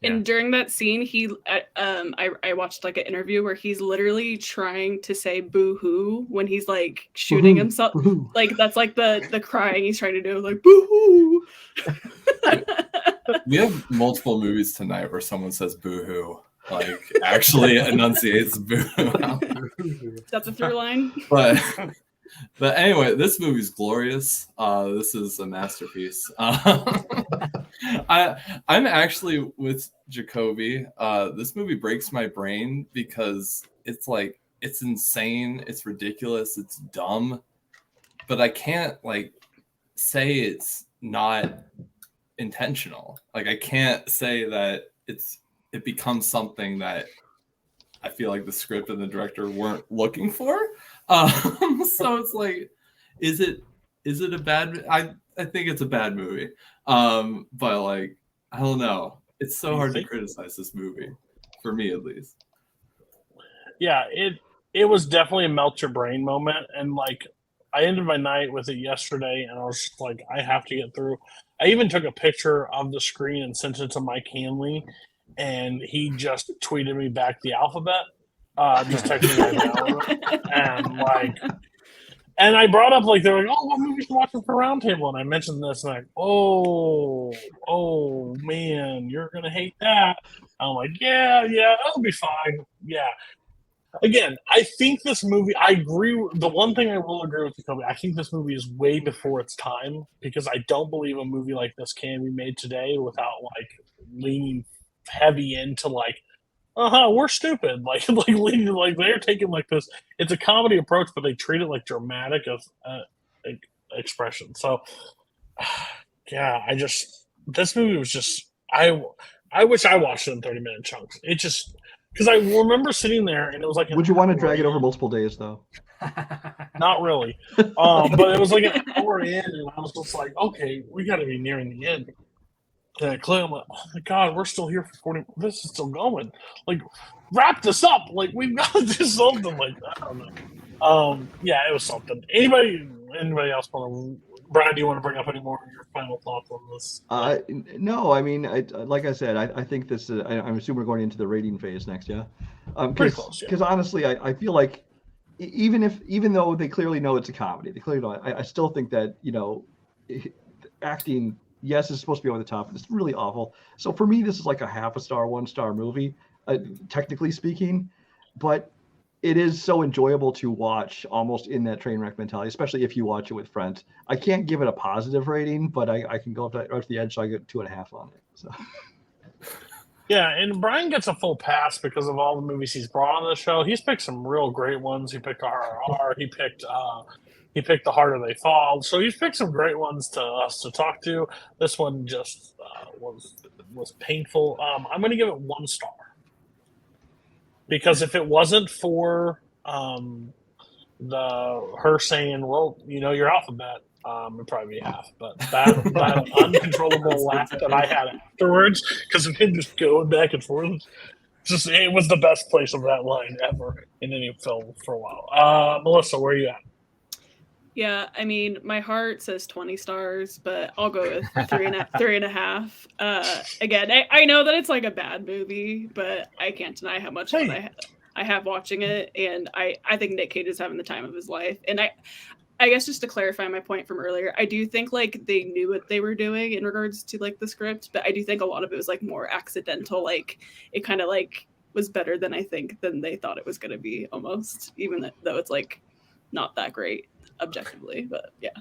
And during that scene, I watched like an interview where he's literally trying to say "boo hoo" when he's like shooting himself. Boo-hoo. Like that's like the crying he's trying to do, like "boo hoo." We have multiple movies tonight where someone says "boo hoo," like actually enunciates "boo hoo." That's a through line. But anyway, this movie's glorious. This is a masterpiece. I'm actually with Jacoby. This movie breaks my brain because it's like, it's insane, it's ridiculous, it's dumb, but I can't like say it's not intentional. Like, I can't say that it becomes something that I feel like the script and the director weren't looking for. So it's like, is it a bad? I think it's a bad movie. But like, I don't know. It's so hard to criticize this movie, for me at least. Yeah, it was definitely a melt your brain moment, and like, I ended my night with it yesterday, and I was just like, I have to get through. I even took a picture of the screen and sent it to Mike Hanley, and he just tweeted me back the alphabet. Just texting right now, and I brought up like, they're like, "Oh, what movies you watching for Roundtable?" And I mentioned this, and oh man, you're gonna hate that. I'm like, yeah, it'll be fine. Yeah. Again, I think this movie, I agree. The one thing I will agree with you, Kobe, I think this movie is way before its time, because I don't believe a movie like this can be made today without like leaning heavy into like, we're stupid. Like they're taking like this. It's a comedy approach, but they treat it like dramatic of expression. So, yeah, this movie was just. I wish I watched it in 30-minute chunks. It just, because I remember sitting there and it was like. Would you want to drag it over multiple days though? Not really, but it was like an hour in, and I was just like, okay, we got to be nearing the end. And I'm like, oh my god, we're still here for 40. This is still going. Like, wrap this up. Like, we've got to do something. Like, I don't know. Yeah, it was something. Anybody else want to? Brian, do you want to bring up any more of your final thoughts on this? No, I mean, like I said, I think this. I'm assuming we're going into the rating phase next, yeah. Pretty close. Because honestly, I feel like even though they clearly know it's a comedy, they clearly know. I still think that acting. Yes, it's supposed to be over the top, and it's really awful. So for me, this is like a half a star, 1 star movie, technically speaking. But it is so enjoyable to watch, almost in that train wreck mentality, especially if you watch it with friends. I can't give it a positive rating, but I can go up to the edge, so I get 2.5 on it. So. Yeah, and Brian gets a full pass because of all the movies he's brought on the show. He's picked some real great ones. He picked RRR. He picked The Harder They Fall. So he's picked some great ones to us to talk to. This one just was painful. I'm going to give it 1 star because if it wasn't for her saying, "Well, your alphabet," it'd probably be half. But that uncontrollable laugh that I had afterwards because of him just going back and forth, it was the best place of that line ever in any film for a while. Melissa, where are you at? Yeah, I mean, my heart says 20 stars, but I'll go with 3.5. Again, I know that it's like a bad movie, but I can't deny how much fun I have watching it, and I think Nick Cage is having the time of his life. And I guess just to clarify my point from earlier, I do think like they knew what they were doing in regards to like the script, but I do think a lot of it was like more accidental. Like it kind of like was better than they thought it was going to be almost, even though it's like not that great objectively, but yeah.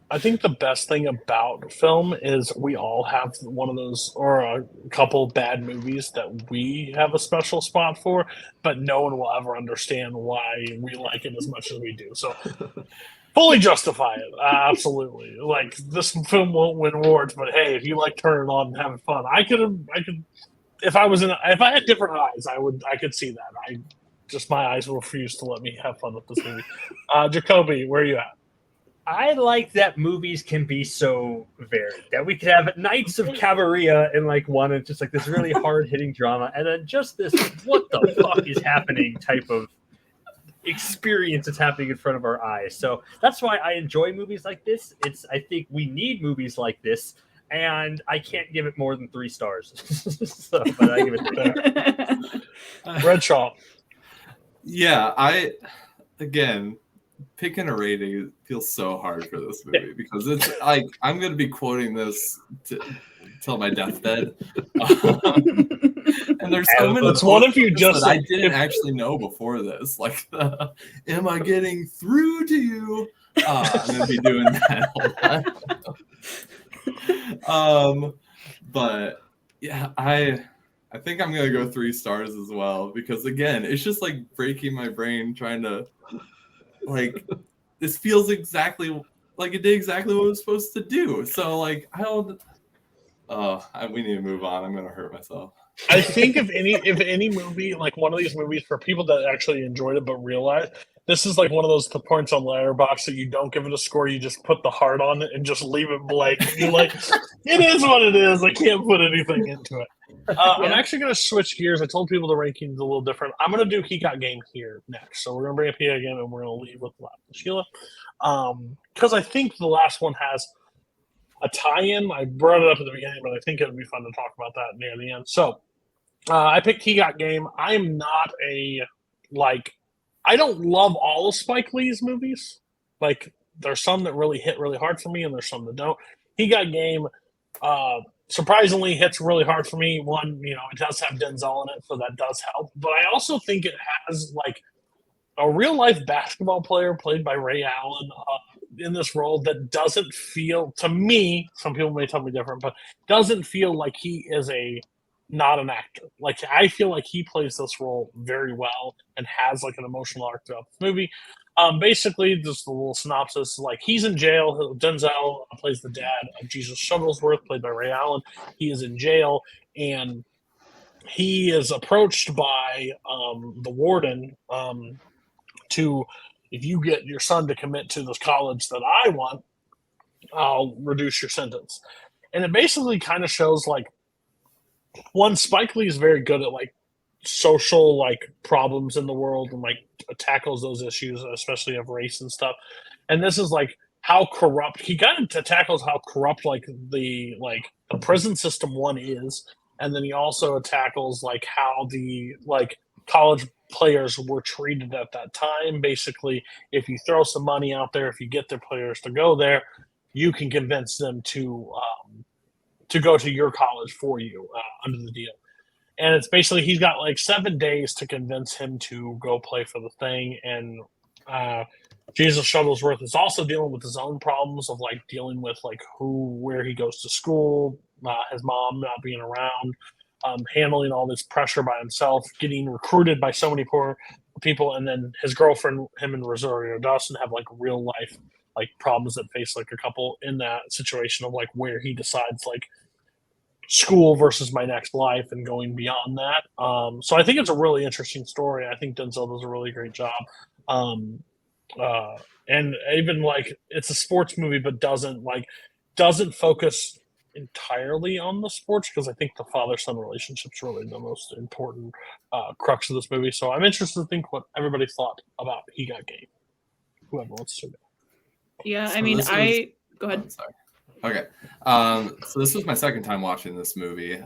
I think the best thing about film is we all have one of those or a couple bad movies that we have a special spot for, but no one will ever understand why we like it as much as we do. So fully justify it. Absolutely. Like this film won't win awards, but hey, if you like turning on and having fun, I could if I had different eyes, I could see that. My eyes refuse to let me have fun with this movie. Jacoby, where are you at? I like that movies can be so varied, that we could have Nights of Cabiria in like one, and just like this really hard-hitting drama, and then just this what the fuck is happening type of experience that's happening in front of our eyes. So that's why I enjoy movies like this. I think we need movies like this, and I can't give it more than 3 stars. But I give it 3. Redshaw. Yeah, again, picking a rating feels so hard for this movie because it's like I'm going to be quoting this till my deathbed. And there's so many. It's one if you just that I didn't actually know before this. Like, am I getting through to you? I'm going to be doing that all the time. But yeah, I think I'm going to go 3 stars as well because again, it's just like breaking my brain trying to. Like, this feels exactly like it did exactly what it was supposed to do. So, like, we need to move on. I'm gonna hurt myself. I think if any movie, like one of these movies, for people that actually enjoyed it but realize this is like one of those points on Letterboxd that you don't give it a score, you just put the heart on it and just leave it blank. You're like, it is what it is. I can't put anything into it. I'm actually going to switch gears. I told people the ranking's a little different. I'm going to do He Got Game here next. So we're going to bring up He Got Game and we're going to leave with Sheila. Because I think the last one has a tie-in. I brought it up at the beginning, but I think it would be fun to talk about that near the end. So I picked He Got Game. I'm not I don't love all of Spike Lee's movies. Like, there's some that really hit really hard for me, and there's some that don't. He Got Game surprisingly hits really hard for me. One, it does have Denzel in it, so that does help. But I also think it has, like, a real-life basketball player played by Ray Allen in this role that doesn't feel, to me, some people may tell me different, but doesn't feel like he is not an actor. Like, I feel like he plays this role very well and has like an emotional arc throughout the movie. Basically, just a little synopsis: like, he's in jail. Denzel plays the dad of Jesus Shuttlesworth, played by Ray Allen. He is in jail, and he is approached by the warden to, if you get your son to commit to this college that I want, I'll reduce your sentence. And it basically kind of shows, like, one, Spike Lee is very good at like social like problems in the world and like tackles those issues, especially of race and stuff. And this is like how corrupt he kind of tackles how corrupt like the prison system one is, and then he also tackles like how the like college players were treated at that time. Basically, if you throw some money out there, if you get their players to go there, you can convince them to go to your college for you under the deal. And it's basically he's got like 7 days to convince him to go play for the thing. And Jesus Shuttlesworth is also dealing with his own problems of like dealing with like where he goes to school, his mom not being around, handling all this pressure by himself, getting recruited by so many poor people, and then his girlfriend, him and Rosario Dawson have like real life like problems that face like a couple in that situation of like where he decides like school versus my next life and going beyond that. So I think it's a really interesting story. I think Denzel does a really great job. And even like it's a sports movie, but doesn't focus entirely on the sports, because I think the father-son relationship is really the most important crux of this movie. So I'm interested to think what everybody thought about He Got Game. Whoever wants to. Yeah, So I mean, go ahead. Oh, sorry. Okay. So this was my second time watching this movie.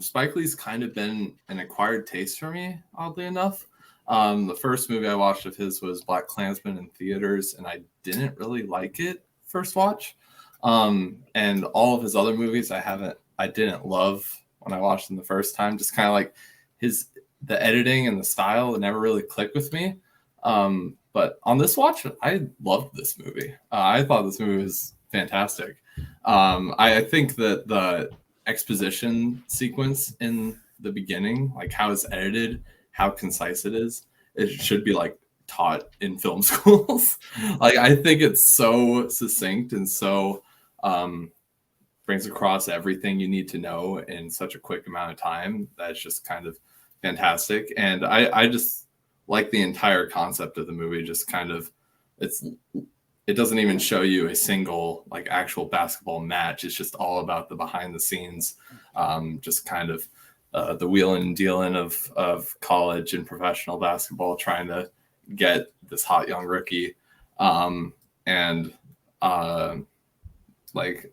Spike Lee's kind of been an acquired taste for me, oddly enough. The first movie I watched of his was BlacKkKlansman in theaters, and I didn't really like it first watch. And all of his other movies I didn't love when I watched them the first time. Just kind of like the editing and the style, it never really clicked with me. But on this watch, I loved this movie. I thought this movie was fantastic. I think that the exposition sequence in the beginning, like how it's edited, how concise it is, it should be like taught in film schools. Like I think it's so succinct and so brings across everything you need to know in such a quick amount of time. That's just kind of fantastic. And I just like the entire concept of the movie. Just kind of it doesn't even show you a single like actual basketball match. It's just all about the behind the scenes, just kind of the wheeling and dealing of college and professional basketball, trying to get this hot young rookie. Like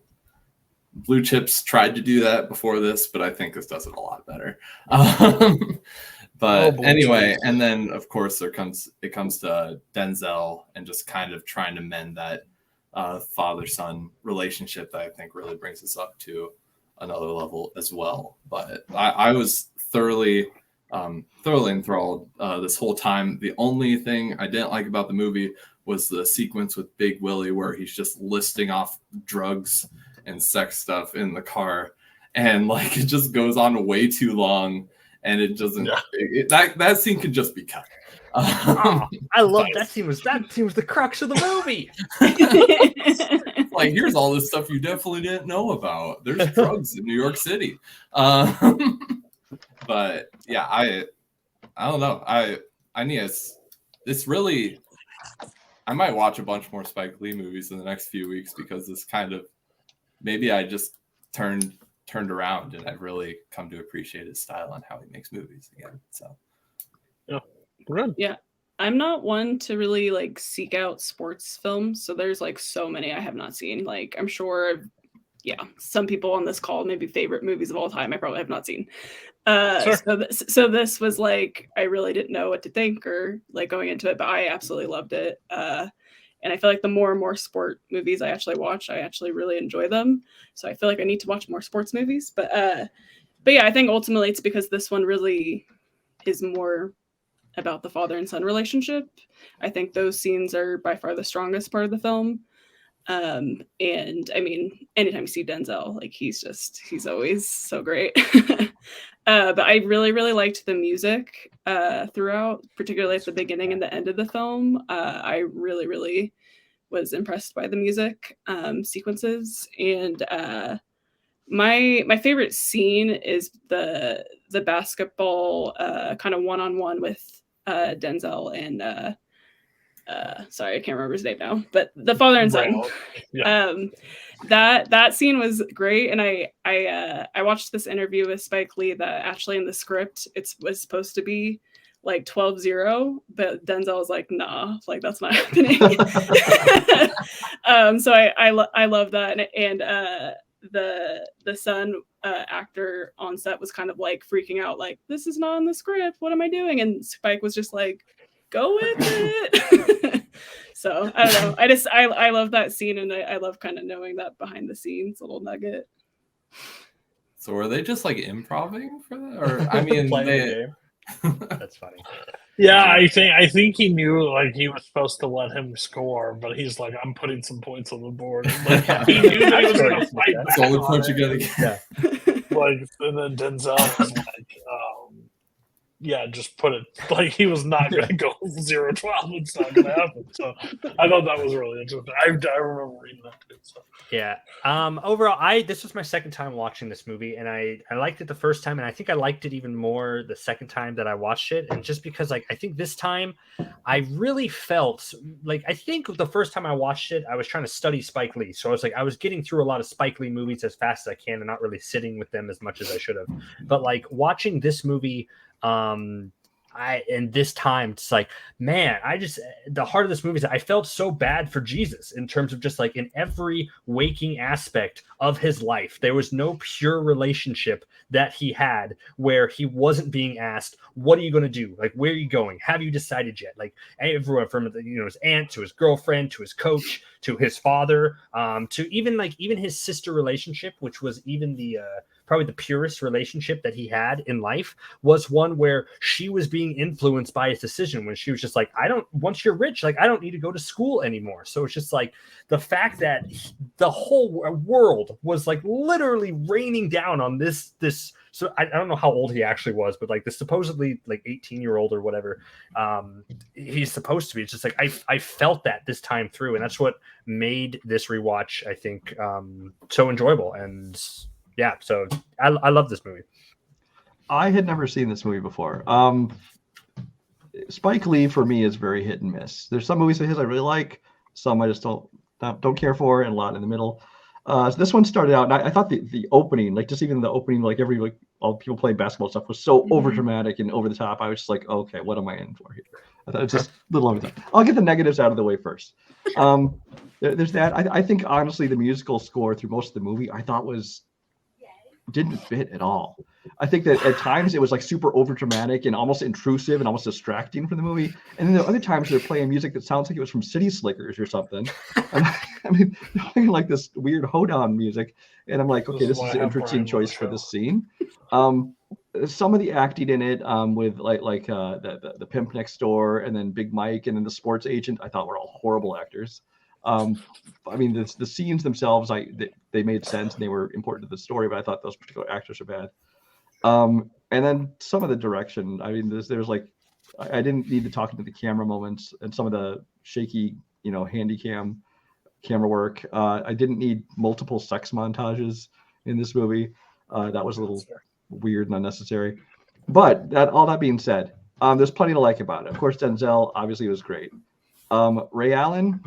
Blue Chips tried to do that before this, but I think this does it a lot better. But anyway, and then of course it comes to Denzel and just kind of trying to mend that father-son relationship that I think really brings us up to another level as well. But I was thoroughly enthralled this whole time. The only thing I didn't like about the movie was the sequence with Big Willie where he's just listing off drugs and sex stuff in the car, and like it just goes on way too long, and it doesn't. Yeah. That scene could just be cut. I love that scene. That scene was the crux of the movie. Like, here's all this stuff you definitely didn't know about. There's drugs in New York City. But yeah, I don't know. I need this really. I might watch a bunch more Spike Lee movies in the next few weeks, because this kind of maybe I just turned around and I've really come to appreciate his style and how he makes movies again. So yeah, good. Yeah, I'm not one to really like seek out sports films, so there's like so many I have not seen. Like I'm sure, yeah, some people on this call maybe favorite movies of all time I probably have not seen. Sure. So this was like I really didn't know what to think or like going into it, but I absolutely loved it. And I feel like the more and more sport movies I actually watch, I actually really enjoy them. So I feel like I need to watch more sports movies. But yeah, I think ultimately it's because this one really is more about the father and son relationship. I think those scenes are by far the strongest part of the film. And I mean, anytime you see Denzel, like he's always so great. But I really, really liked the music throughout, particularly at the beginning and the end of the film. I really, really was impressed by the music sequences. And my favorite scene is the basketball kind of one-on-one with Denzel and sorry, I can't remember his name now, but the father and son. Yeah. That scene was great, and I watched this interview with Spike Lee that actually in the script it was supposed to be like 12-0, but Denzel was like, nah, like that's not happening. So I love that, and the son actor on set was kind of like freaking out, like this is not on the script. What am I doing? And Spike was just like, go with it. So I don't know. I love that scene, and I love kind of knowing that behind the scenes little nugget. So were they just like improvising for that? Or I mean, Playing they. the game. That's funny. Yeah, I think he knew like he was supposed to let him score, but he's like, I'm putting some points on the board. And, like, he knew that he was going to fight back. It's the only point you on gotta it. get. Yeah. Like, and then Denzel was like, yeah, just put it like he was not going to go 0-12. It's not going to happen. So I thought that was really interesting. I remember reading that too. So. Yeah. Overall, this was my second time watching this movie, and I liked it the first time, and I think I liked it even more the second time that I watched it. And just because, like, I think this time I really felt like, I think the first time I watched it, I was trying to study Spike Lee. So I was getting through a lot of Spike Lee movies as fast as I can and not really sitting with them as much as I should have. But like watching this movie, and this time it's like, man, the heart of this movie is I felt so bad for Jesus in terms of just like in every waking aspect of his life. There was no pure relationship that he had where he wasn't being asked, what are you going to do? Like, where are you going? Have you decided yet? Like everyone from, his aunt to his girlfriend, to his coach, to his father, to even his sister relationship, which was even the, probably the purest relationship that he had in life, was one where she was being influenced by his decision when she was just like, once you're rich, like, I don't need to go to school anymore. So it's just like the fact that the whole world was like literally raining down on this. So I don't know how old he actually was, but like the supposedly like 18-year-old or whatever he's supposed to be. It's just like, I felt that this time through, and that's what made this rewatch, I think, so enjoyable. And yeah, so I love this movie. I had never seen this movie before. Spike Lee for me is very hit and miss. There's some movies of his I really like, some I just don't care for, and a lot in the middle. So this one started out, and I thought the opening, like just even the opening, like all people playing basketball stuff was so over dramatic and over the top. I was just like, okay, what am I in for here? I thought it was just a little over the top. I'll get the negatives out of the way first. There's that. I think honestly the musical score through most of the movie I thought didn't fit at all. I think that at times it was like super over dramatic and almost intrusive and almost distracting from the movie. And then there are other times they're playing music that sounds like it was from City Slickers or something. I mean, they're playing like this weird hoedown music. And I'm like, okay, this is an interesting choice for this scene. Some of the acting in it with the pimp next door and then Big Mike and then the sports agent, I thought were all horrible actors. I mean, the scenes themselves, they made sense and they were important to the story, but I thought those particular actors are bad. And then some of the direction, I mean, there's like, I didn't need to talk into the camera moments and some of the shaky, handy camera work. I didn't need multiple sex montages in this movie. That was a little weird and unnecessary. But all that being said, there's plenty to like about it. Of course, Denzel obviously was great. Ray Allen,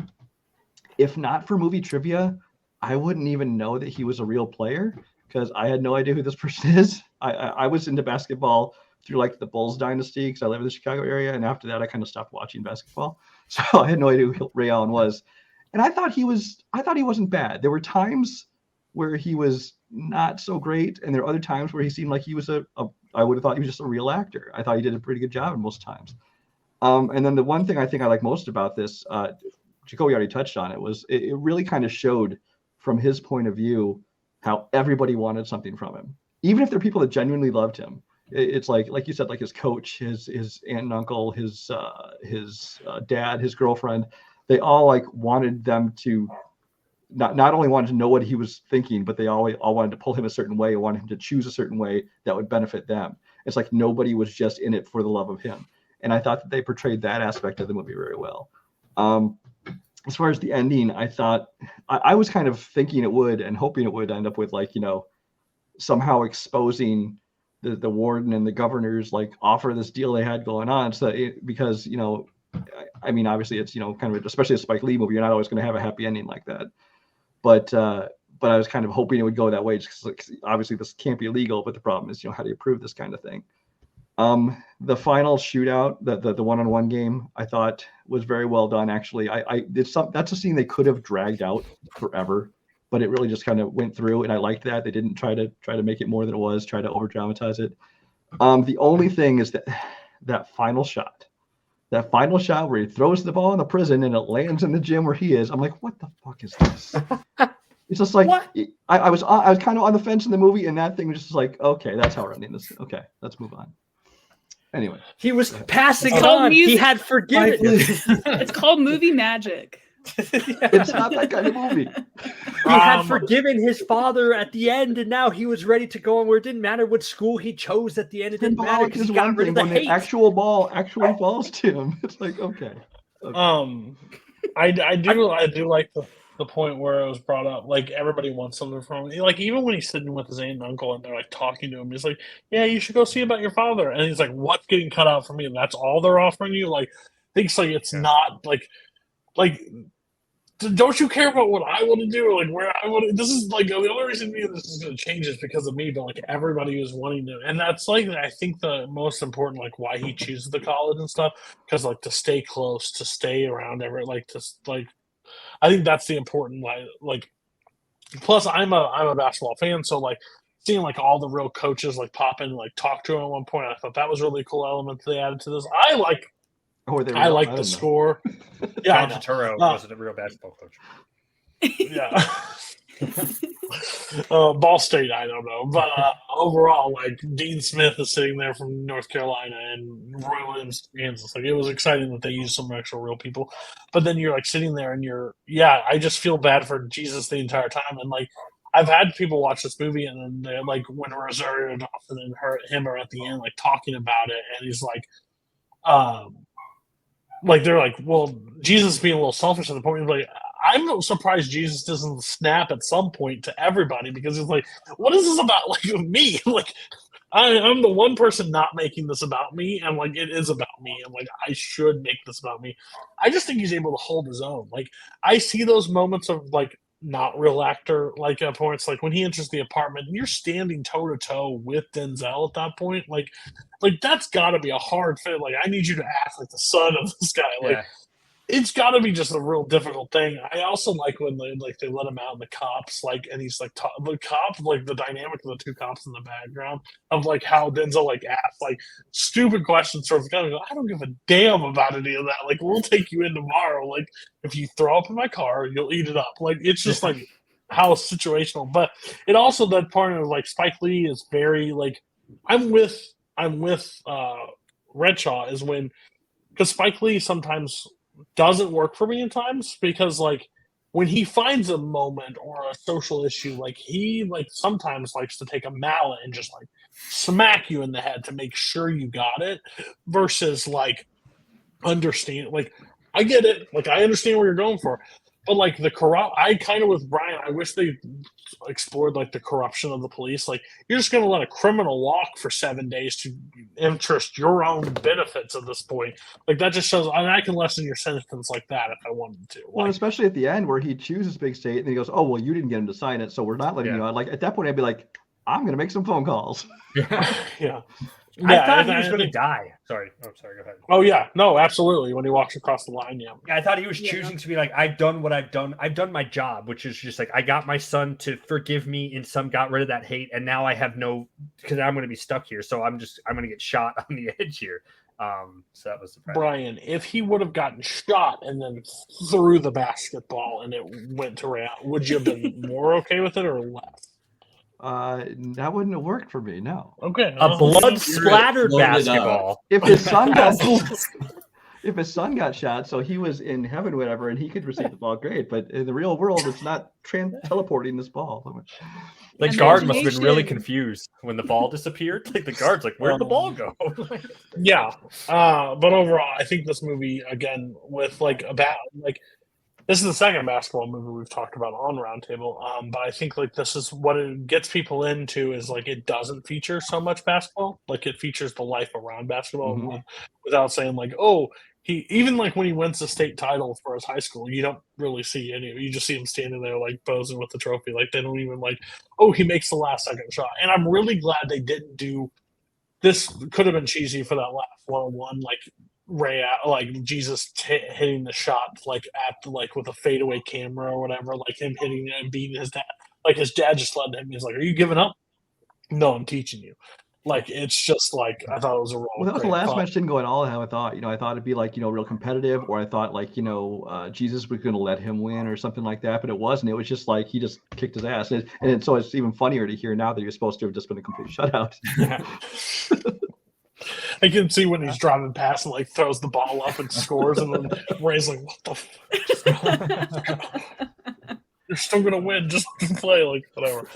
if not for movie trivia, I wouldn't even know that he was a real player because I had no idea who this person is. I was into basketball through like the Bulls dynasty because I live in the Chicago area, and after that I kind of stopped watching basketball. So I had no idea who Ray Allen was, and I thought he wasn't bad. There were times where he was not so great, and there are other times where he seemed like he was I would have thought he was just a real actor. I thought he did a pretty good job in most times. And then the one thing I think I like most about this, Jacoby already touched on it, was it really kind of showed from his point of view how everybody wanted something from him, even if they're people that genuinely loved him. It's like you said, like his coach, his aunt and uncle, his dad, his girlfriend, they all like wanted them to not only wanted to know what he was thinking, but they all wanted to pull him a certain way, wanted him to choose a certain way that would benefit them. It's like nobody was just in it for the love of him. And I thought that they portrayed that aspect of the movie very well. As far as the ending, I thought I was kind of thinking it would and hoping it would end up with like, somehow exposing the warden and the governor's like offer this deal they had going on. So because, I mean, obviously it's, kind of, especially a Spike Lee movie, you're not always going to have a happy ending like that. But I was kind of hoping it would go that way just because obviously this can't be illegal, but the problem is, how do you prove this kind of thing? The final shootout, the one-on-one game, I thought was very well done. Actually, that's a scene they could have dragged out forever, but it really just kind of went through, and I liked that. They didn't try to make it more than it was, try to over dramatize it. The only thing is that final shot where he throws the ball in the prison and it lands in the gym where he is. I'm like, what the fuck is this? It's just like What? I was kind of on the fence in the movie, and that thing was just like, okay, that's how we're ending this. Okay, let's move on. Anyway, He was passing It's it called on. He music. had forgiven. It's called movie magic. it's not that kind of movie. He had forgiven his father at the end, and now he was ready to go on where it didn't matter what school he chose at the end. It didn't matter because he got rid of the hate. The actual ball actually falls to him. It's like, okay. I do like the point where it was brought up, like everybody wants something from him. Like even when he's sitting with his aunt and uncle and they're like talking to him, he's like, "Yeah, you should go see about your father." And he's like, "What's getting cut out for me?" And that's all they're offering you. Like, thinks like it's not like don't you care about what I want to do? Like where I want to, this is like the only reason this is going to change is because of me, but like everybody is wanting to, and that's like, I think the most important, like why he chooses the college and stuff. Cause like to stay close, to stay around I think that's the important, like, plus I'm a basketball fan. So like seeing like all the real coaches like pop in, and, like talk to him at one point, I thought that was really cool element they added to this. I like the score. Yeah, John Turturro wasn't a real basketball coach. Yeah. Ball State, I don't know, but overall, like Dean Smith is sitting there from North Carolina and Roy Williams, Kansas. Like it was exciting that they used some actual real people, but then you're like sitting there and I just feel bad for Jesus the entire time, and like I've had people watch this movie and then they're like when Rosario Dawson and him are at the end like talking about it, and he's like they're like, well, Jesus being a little selfish at the point. Like, I'm surprised Jesus doesn't snap at some point to everybody because it's like, what is this about? Like me, like I'm the one person not making this about me, and like it is about me, and like I should make this about me. I just think he's able to hold his own. Like I see those moments of like not real actor like points, like when he enters the apartment and you're standing toe to toe with Denzel at that point, like that's got to be a hard fit. Like I need you to act like the son of this guy. Like it's got to be just a real difficult thing. I also like when they let him out in the cops, like, and he's like the cop, like the dynamic of the two cops in the background of like how Denzel like asks like stupid questions, sort of going, I don't give a damn about any of that. Like we'll take you in tomorrow. Like if you throw up in my car, you'll eat it up. Like it's just like how situational. But it also that part of like Spike Lee is very like I'm with Redshaw is when because Spike Lee sometimes doesn't work for me in times because like when he finds a moment or a social issue, like he like sometimes likes to take a mallet and just like smack you in the head to make sure you got it versus like understand. Like I get it, like I understand where you're going for, but like I kind of with Brian, I wish they explored like the corruption of the police. Like you're just going to let a criminal walk for 7 days to interest your own benefits at this point. Like that just shows, and I can lessen your sentence like that if I wanted to. Well, especially at the end where he chooses Big State and he goes, "Oh well, you didn't get him to sign it, so we're not letting you out." Like at that point, I'd be like, "I'm going to make some phone calls." Yeah. I thought he was going to die. Sorry. Oh, sorry. Go ahead. Oh, yeah. No, absolutely. When he walks across the line, yeah. I thought he was choosing to be like, I've done what I've done. I've done my job, which is just like, I got my son to forgive me and some got rid of that hate. And now I have because I'm going to be stuck here. So I'm going to get shot on the edge here. So that was the Brian, if he would have gotten shot and then threw the basketball and it went to Real, would you have been more okay with it or less? That wouldn't have worked for me. No. Okay. A blood splattered basketball. If his son got shot, so he was in heaven, whatever, and he could receive the ball, great. But in the real world, it's not teleporting this ball. The guard must have been really confused when the ball disappeared. Like the guard's like, "Where'd the ball go?" Yeah. But overall, I think this movie again with like this is the second basketball movie we've talked about on Roundtable, but I think like this is what it gets people into is like it doesn't feature so much basketball, like it features the life around basketball without saying like, oh, he even like when he wins the state title for his high school, you don't really see any. You just see him standing there like posing with the trophy, like they don't even like, oh, he makes the last second shot, and I'm really glad they didn't do. This could have been cheesy for that last 1-on-1, like. Like Jesus hitting the shot like at like with a fadeaway camera or whatever, like him hitting it and beating his dad. Like his dad just let him. He's like, "Are you giving up?" No, I'm teaching you. Like it's just like I thought it was a real. Well, that was the great last thought. match didn't go at all how I thought. I thought it'd be like, real competitive, or I thought like, Jesus was going to let him win or something like that, but it wasn't. It was just like he just kicked his ass. So it's even funnier to hear now that you're supposed to have just been a complete shutout. I can see when he's driving past and like throws the ball up and scores, and then Ray's like, "What the? You're still gonna win. Just play like whatever."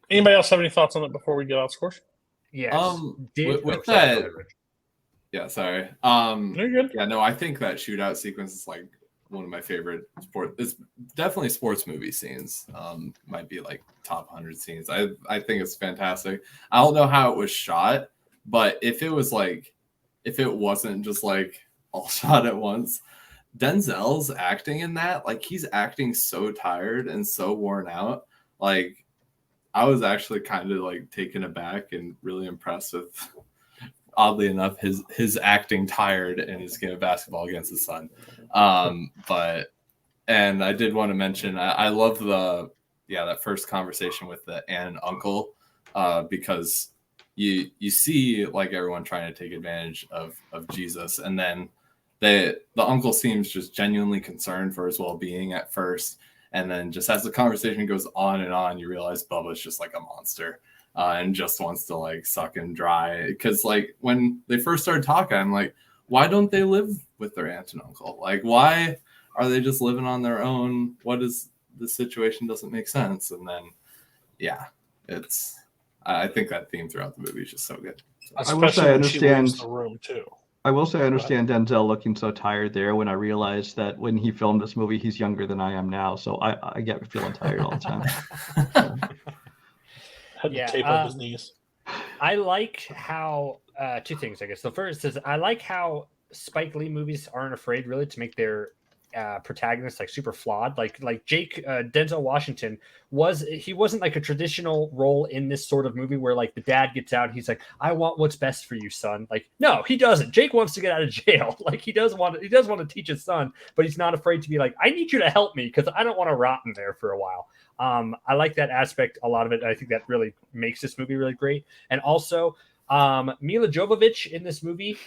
Anybody else have any thoughts on it before we get out scores? Yes. With that, yeah, sorry. You're good. Yeah, no, I think that shootout sequence is like one of my favorite it's definitely sports movie scenes. Might be like top 100 scenes. I think it's fantastic. I don't know how it was shot, but if it wasn't just like all shot at once, Denzel's acting in that, like he's acting so tired and so worn out. Like I was actually kind of like taken aback and really impressed with, oddly enough, his acting tired in his game of basketball against his son. And I did want to mention, I love that first conversation with the aunt and uncle, because you see like everyone trying to take advantage of Jesus, and then the uncle seems just genuinely concerned for his well-being at first, and then just as the conversation goes on and on, you realize Bubba's just like a monster, and just wants to like suck him dry. Because like when they first started talking, I'm like, why don't they live with their aunt and uncle? Like, why are they just living on their own? What is the situation? Doesn't make sense. And then I think that theme throughout the movie is just so good. I will say I understand the room too. I will say I understand Denzel looking so tired there when I realized that when he filmed this movie, he's younger than I am now. So I get feeling tired all the time. Had to tape up his knees. I like how two things, I guess. The first is I like how Spike Lee movies aren't afraid really to make their protagonists like super flawed. Like Jake Denzel Washington wasn't like a traditional role in this sort of movie where like the dad gets out and he's like, I want what's best for you, son. Like, no, he doesn't. Jake wants to get out of jail. Like he does want to teach his son, but he's not afraid to be like, I need you to help me because I don't want to rot in there for a while. I like that aspect, a lot of it. I think that really makes this movie really great. And also Mila Jovovich in this movie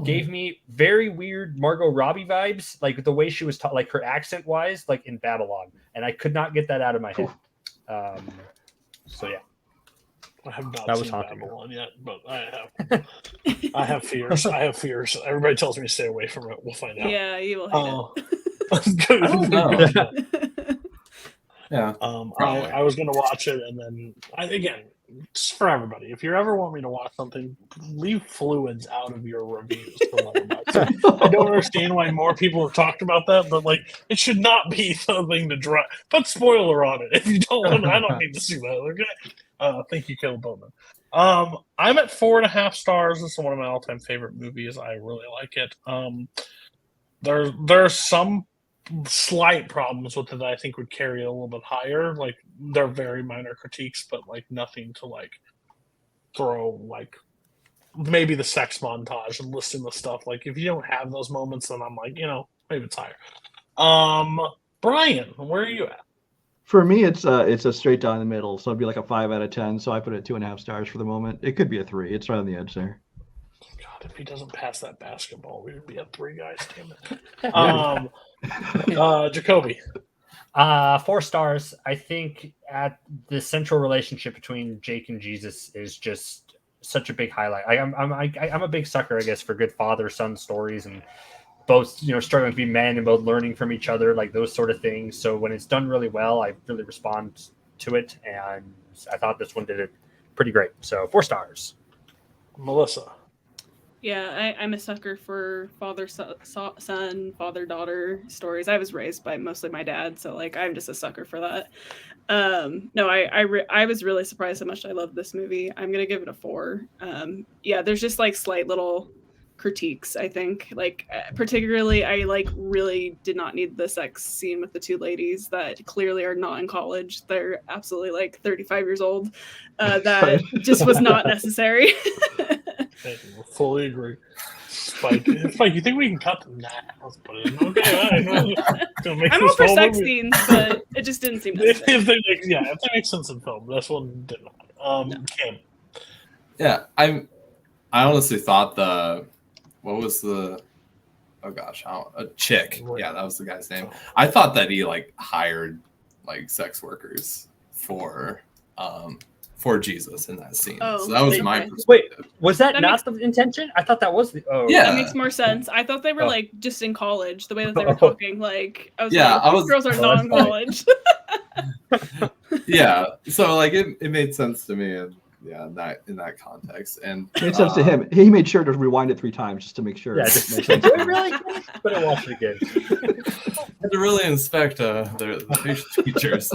gave me very weird Margot Robbie vibes, like the way she was taught, like her accent wise, like in Babylon, and I could not get that out of my head. So yeah, I have not seen Babylon yet, but I have fears. I have fears. Everybody tells me to stay away from it. We'll find out. Yeah, you will hate it. I don't know. Yeah. I was going to watch it, and then again, just for everybody, if you ever want me to watch something, leave fluids out of your reviews for Letterboxd. I don't understand why more people have talked about that, but like it should not be something to drive. Put spoiler on it if you don't want. I don't need to see that. Okay. Thank you, Caleb Boatman. I'm at 4.5 stars. This is one of my all-time favorite movies. I really like it. There's some slight problems with it that I think would carry it a little bit higher. Like they're very minor critiques, but like nothing to like throw like maybe the sex montage and listing the stuff. Like if you don't have those moments, then I'm like, maybe it's higher. Brian, where are you at? For me, it's a straight down the middle, so it'd be like a 5 out of 10. So I put it at 2.5 stars for the moment. It could be a 3. It's right on the edge there. God, if he doesn't pass that basketball, we would be at 3 guys. Damn it. Jacoby. 4 stars. I think at the central relationship between Jake and Jesus is just such a big highlight. I'm a big sucker, I guess, for good father-son stories and both, struggling to be men and both learning from each other, like those sort of things. So when it's done really well, I really respond to it, and I thought this one did it pretty great. So 4 stars. Melissa. Yeah, I'm a sucker for father-son, father-daughter stories. I was raised by mostly my dad, so like I'm just a sucker for that. No, I was really surprised how much I loved this movie. I'm gonna give it a 4. Yeah, there's just like slight little critiques, I think. Like particularly, I like really did not need the sex scene with the 2 ladies that clearly are not in college. They're absolutely like 35 years old. That just was not necessary. I fully agree. Spike, you think we can cut them? Nah, let's put it in. Okay, I'm all for sex scenes, but it just didn't seem necessary. If they make sense in film. This one did not. Kim. Yeah, I honestly thought what was the a chick. Yeah, that was the guy's name. I thought that he like hired like sex workers for Jesus in that scene. Oh, so that was okay. my Wait, perspective. was that not the intention? I thought that was the. Oh, Yeah. That makes more sense. I thought they were like just in college. The way that they were Oh. talking, like I was Yeah, like, I these was- girls are Oh, not that's in funny. college. Yeah, so like it made sense to me, and yeah, in that context, and Made sense to him. He made sure to rewind it 3 times just to make sure. Yeah, it just made sense do to it him. really. Better watch it again. had to really inspect the facial features.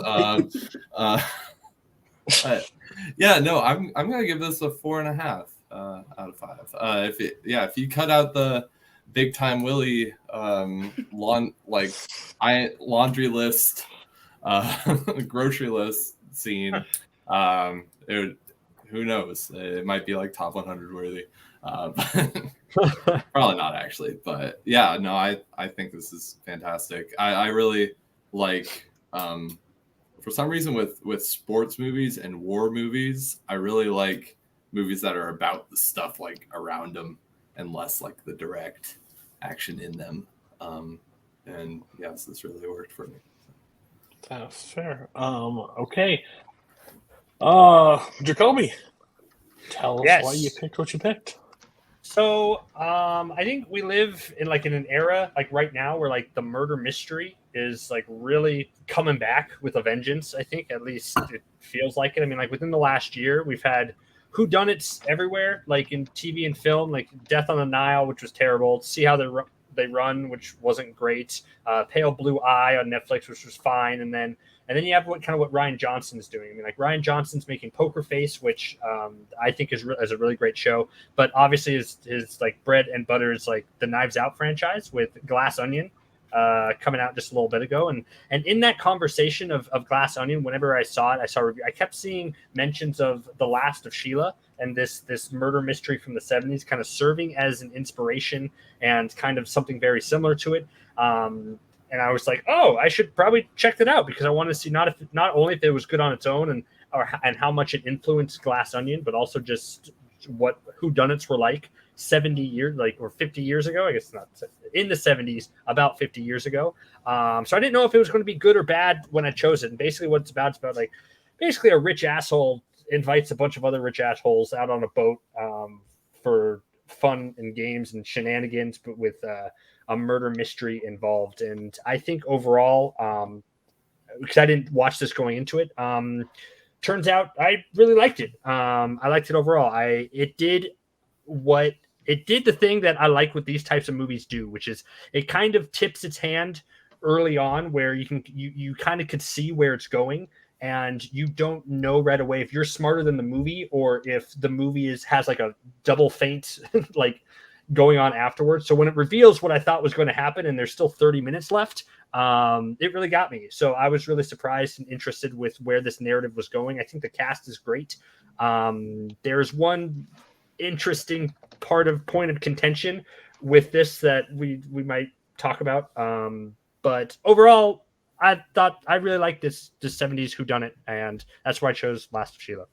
Yeah, no, I'm gonna give this a 4.5 out of 5. If you cut out the big time Willie laundry list, grocery list scene, who knows? It might be like top 100 worthy. Probably not actually, but yeah, no, I think this is fantastic. I really like for some reason with sports movies and war movies, I really like movies that are about the stuff like around them and less like the direct action in them. And yes, this really worked for me. That's fair. Okay. Jacoby, tell us Yes. why you picked what you picked. So, I think we live in an era like right now where like the murder mystery is like really coming back with a vengeance. I think at least it feels like it. I mean, like within the last year, we've had whodunits everywhere, like in TV and film, like Death on the Nile, which was terrible. See How They Run, which wasn't great. Pale Blue Eye on Netflix, which was fine, and then you have what Ryan Johnson's doing. I mean, like Ryan Johnson's making Poker Face, which I think is a really great show. But obviously, his like bread and butter is like the Knives Out franchise with Glass Onion coming out just a little bit ago. And in that conversation of Glass Onion, whenever I saw it, I kept seeing mentions of The Last of Sheila and this murder mystery from the 70s kind of serving as an inspiration and kind of something very similar to it. And I was like, oh, I should probably check that out because I want to see not only if it was good on its own and how much it influenced Glass Onion, but also just what whodunits were like 70 years, or 50 years ago. I guess not in the 70s, about 50 years ago. So I didn't know if it was going to be good or bad when I chose it. And basically, what it's about like basically a rich asshole invites a bunch of other rich assholes out on a boat for fun and games and shenanigans, but with a murder mystery involved. And I think overall, because I didn't watch this going into it, turns out I really liked it. I liked it overall. It did the thing that I like what these types of movies do, which is it kind of tips its hand early on where you kind of could see where it's going. And you don't know right away if you're smarter than the movie or if the movie has like a double feint like going on afterwards. So when it reveals what I thought was going to happen and there's still 30 minutes left, it really got me. So I was really surprised and interested with where this narrative was going. I think the cast is great. There's one interesting point of contention with this that we might talk about. But overall, I thought I really liked this 70s whodunit, and that's why I chose Last of Sheila.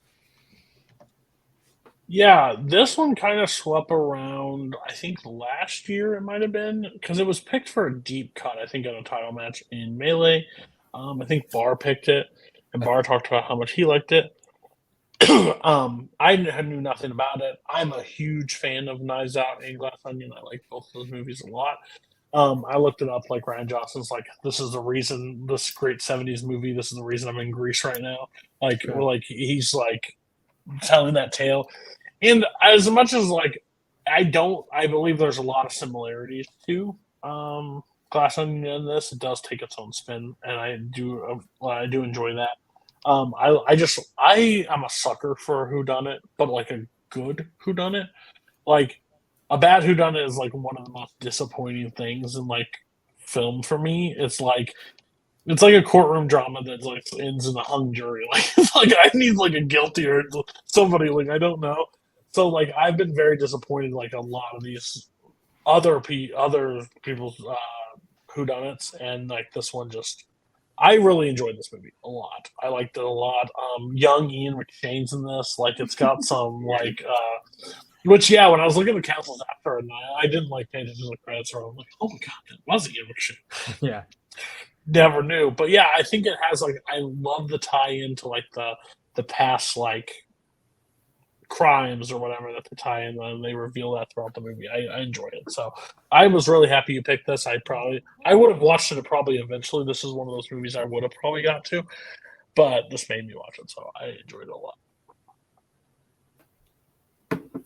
Yeah, this one kind of swept around, I think last year it might have been, because it was picked for a deep cut, I think, in a title match in Melee. I think Barr picked it, and Barr talked about how much he liked it. I knew nothing about it. I'm a huge fan of Knives Out and Glass Onion. I like both of those movies a lot. I looked it up, like Ryan Johnson's like, this is the reason, this great 70s movie, this is the reason I'm in Greece right now. Like, Yeah. like he's like telling that tale. And as much as like, I believe there's a lot of similarities to Glass Onion in this. It does take its own spin, and I do enjoy that. I am a sucker for a whodunit, but like a good whodunit. Like a bad whodunit is like one of the most disappointing things in like film for me. It's like a courtroom drama that like ends in a hung jury. Like it's like I need like a guilty or somebody, like I don't know. So like I've been very disappointed like a lot of these other people's whodunits, and like this one just I really enjoyed this movie a lot. I liked it a lot. Young Ian McShane's in this. Like, it's got some like, which when I was looking at the castles after, and I didn't like pay attention to the credits, or I'm like, oh my god, it was Ian McShane. Yeah. Never knew, but yeah, I think it has like, I love the tie-in to like the past like crimes or whatever that they tie in, and they reveal that throughout the movie. I enjoyed it, so I was really happy you picked this. I would have watched it probably eventually. This is one of those movies I would have probably got to, but this made me watch it, so I enjoyed it a lot.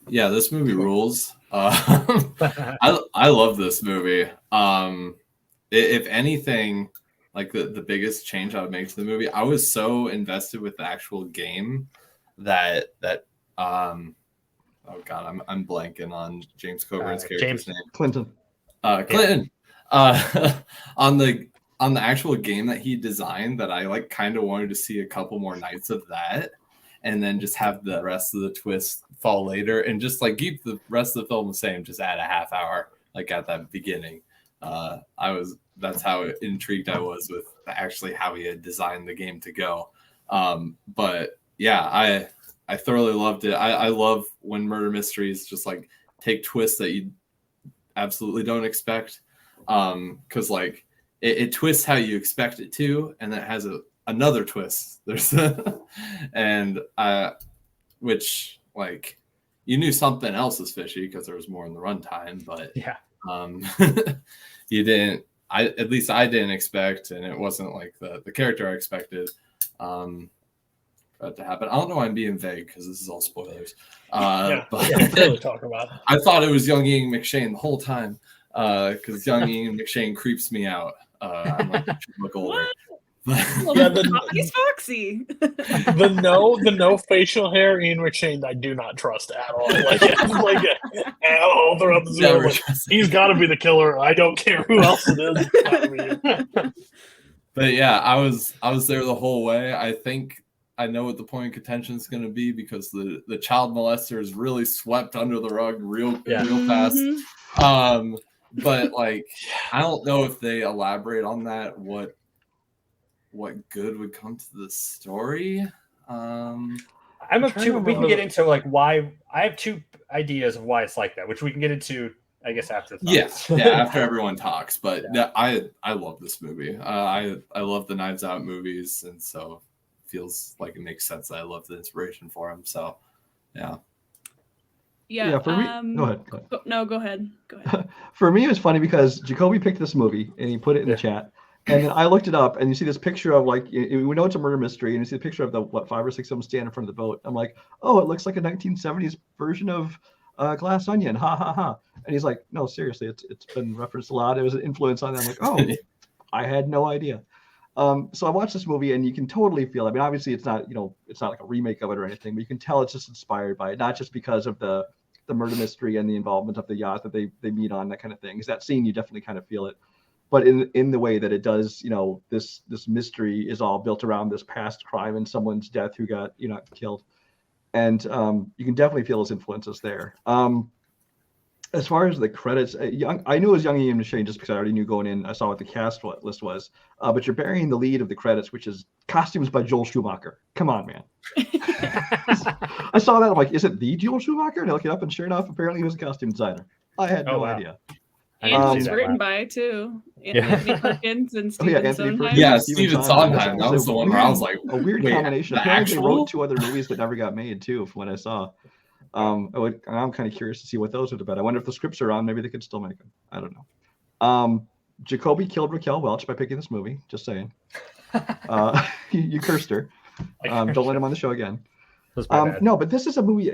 Yeah, this movie rules. I love this movie. If anything, like the biggest change I would make to the movie, I was so invested with the actual game that oh god, I'm blanking on James Coburn's character's name. Clinton. Clinton. On the actual game that he designed, that I like kind of wanted to see a couple more nights of that, and then just have the rest of the twist fall later, and just like keep the rest of the film the same, just add a half hour like at that beginning. That's how intrigued I was with actually how he had designed the game to go. But yeah, I thoroughly loved it. I love when murder mysteries just like take twists that you absolutely don't expect. Cause like it twists how you expect it to, and then it has another twist. There's and which like you knew something else was fishy because there was more in the runtime, but yeah. You didn't. At least I didn't expect, and it wasn't like the character I expected for that to happen. I don't know why I'm being vague because this is all spoilers. But really talk about it. I thought it was young Ian McShane the whole time because young Ian McShane creeps me out. I'm like, look older. He's foxy. the no facial hair Ian McShane, I do not trust at all. All throughout the Zoom, he's got to be the killer. I don't care who else it is. But yeah, I was there the whole way. I think I know what the point of contention is going to be because the child molester is really swept under the rug real fast. But like, I don't know if they elaborate on that. What good would come to the story? I'm of two. We can get into like why. I have two ideas of why it's like that, which we can get into, I guess, after. Yeah, after everyone talks. But yeah, I love this movie. I love the Knives Out movies, and so it feels like it makes sense that I love the inspiration for them. So, yeah. Yeah. For me, go ahead. No, go ahead. For me, it was funny because Jacoby picked this movie and he put it in the chat. And then I looked it up, and you see this picture of like, we know it's a murder mystery, and you see the picture of the 5 or 6 of them standing in front of the boat. I'm like, oh, it looks like a 1970s version of Glass Onion, ha ha ha. And he's like, no, seriously, it's been referenced a lot. It was an influence on them. I'm like, oh, I had no idea. So I watched this movie, and you can totally feel. I mean, obviously, it's not like a remake of it or anything, but you can tell it's just inspired by it, not just because of the murder mystery and the involvement of the yacht that they meet on, that kind of thing. Because that scene, you definitely kind of feel it. But in the way that it does, this mystery is all built around this past crime and someone's death who got killed, and you can definitely feel his influences there. As far as the credits, I knew it was young Ian McShane just because I already knew going in. I saw what the cast list was, but you're burying the lead of the credits, which is costumes by Joel Schumacher. Come on, man. I saw that. I'm like, is it the Joel Schumacher? And I look it up, and sure enough, apparently he was a costume designer. I had no idea. And it was written by too. Anthony Perkins and Stephen Sondheim. Yeah, Stephen Sondheim. That was the one where I was like, a weird combination. Apparently, they wrote 2 other movies that never got made too, from what I saw. I'm kind of curious to see what those are about. I wonder if the scripts are on. Maybe they could still make them. I don't know. Jacoby killed Raquel Welch by picking this movie. Just saying. You cursed her. Don't let him on the show again. No, but this is a movie.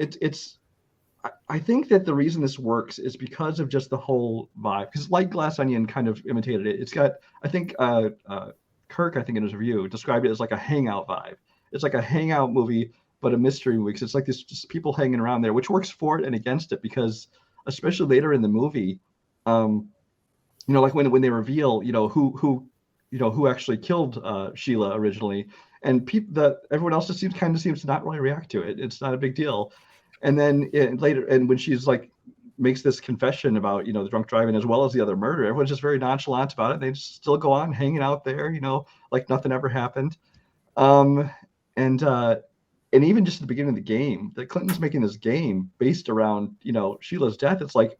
I think that the reason this works is because of just the whole vibe. Because like Glass Onion kind of imitated it. It's got, I think, Kirk, in his review, described it as like a hangout vibe. It's like a hangout movie, but a mystery movie. Because it's like this just people hanging around there, which works for it and against it. Because especially later in the movie, like when they reveal, who actually killed Sheila originally, and everyone else just seems to not really react to it. It's not a big deal. And then later, and when she's like makes this confession about, the drunk driving as well as the other murder. Everyone's just very nonchalant about it. They just still go on hanging out there, like nothing ever happened. And even just at the beginning of the game, that Clinton's making this game based around, Sheila's death. It's like,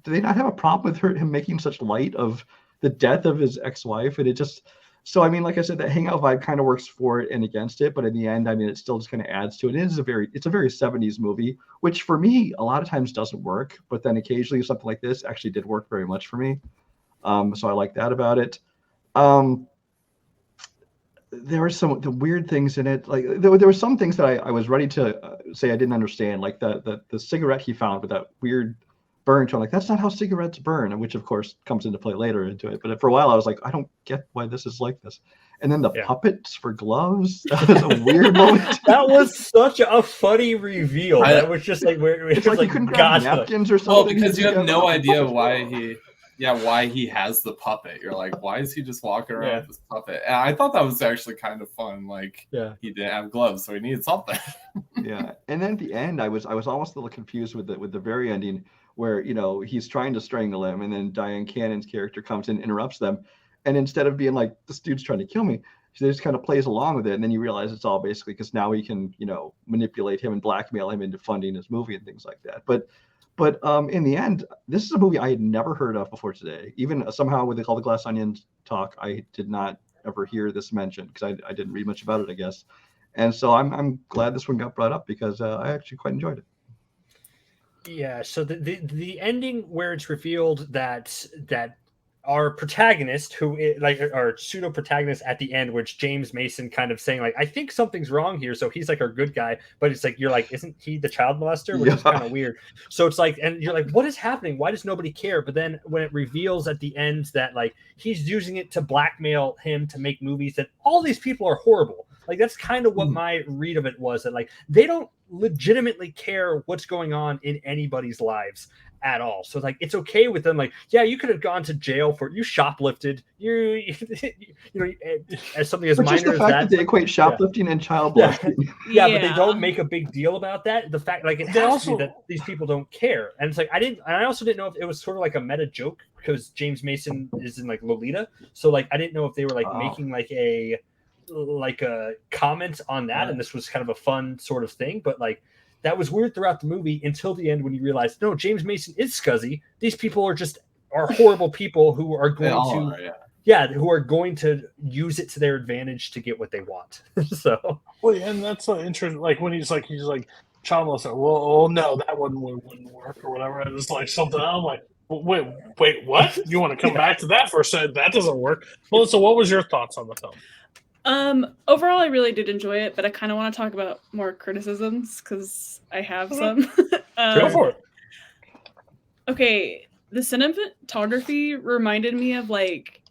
do they not have a problem with him making such light of the death of his ex-wife? And it just, so I mean, like I said, that hangout vibe kind of works for it and against it, but in the end, I mean, it still just kind of adds to it. It's a very 70s movie, which for me a lot of times doesn't work, but then occasionally something like this actually did work very much for me. So I like that about it. There were the weird things in it. Like there were some things that I was ready to say I didn't understand, like the cigarette he found with that weird burn to. I'm like, that's not how cigarettes burn, which of course comes into play later into it. But for a while I was like, I don't get why this is like this. And then the puppets for gloves, that was a weird moment. That was such a funny reveal. That was just like where it's like you couldn't grab napkins or something. Well, because you have no idea why he has the puppet. You're like, why is he just walking around with this puppet? And I thought that was actually kind of fun. Like, he didn't have gloves, so he needed something. And then at the end, I was almost a little confused with the very ending, where he's trying to strangle him, and then Diane Cannon's character comes in and interrupts them, and instead of being like, this dude's trying to kill me, she just kind of plays along with it, and then you realize it's all basically because now he can manipulate him and blackmail him into funding his movie and things like that. But in the end, this is a movie I had never heard of before today. Even somehow with all the Glass Onions talk, I did not ever hear this mentioned because I didn't read much about it, I guess. And so I'm glad this one got brought up because I actually quite enjoyed it. Yeah. So the ending where it's revealed that our protagonist, who is, like our pseudo protagonist at the end, which James Mason kind of saying like, I think something's wrong here. So he's like our good guy, but it's like, you're like, isn't he the child molester? Which is kind of weird. So it's like, and you're like, what is happening? Why does nobody care? But then when it reveals at the end that like, he's using it to blackmail him to make movies, that all these people are horrible. Like, that's kind of what my read of it was, that like, they don't legitimately care what's going on in anybody's lives at all. So like, it's okay with them. Like, yeah, you could have gone to jail for, you shoplifted, you as something as minor as the fact that they equate shoplifting and child molesting. But they don't make a big deal about that. The fact, like, it has to be that these people don't care. And it's like, I also didn't know if it was sort of like a meta joke because James Mason is in like Lolita. So like, I didn't know if they were like making like a comment on that, and this was kind of a fun sort of thing, but like, that was weird throughout the movie until the end when you realize, no, James Mason is scuzzy. These people are horrible people who are going who are going to use it to their advantage to get what they want. So, well, and that's so interesting. Like when he's like child molester. Well, no, that one wouldn't work or whatever. It was like something. I'm like, wait, what? You want to come back to that for a second? That doesn't work. Well, so what was your thoughts on the film? Overall, I really did enjoy it, but I kind of want to talk about more criticisms because I have some. Go for it. Okay, the cinematography reminded me of like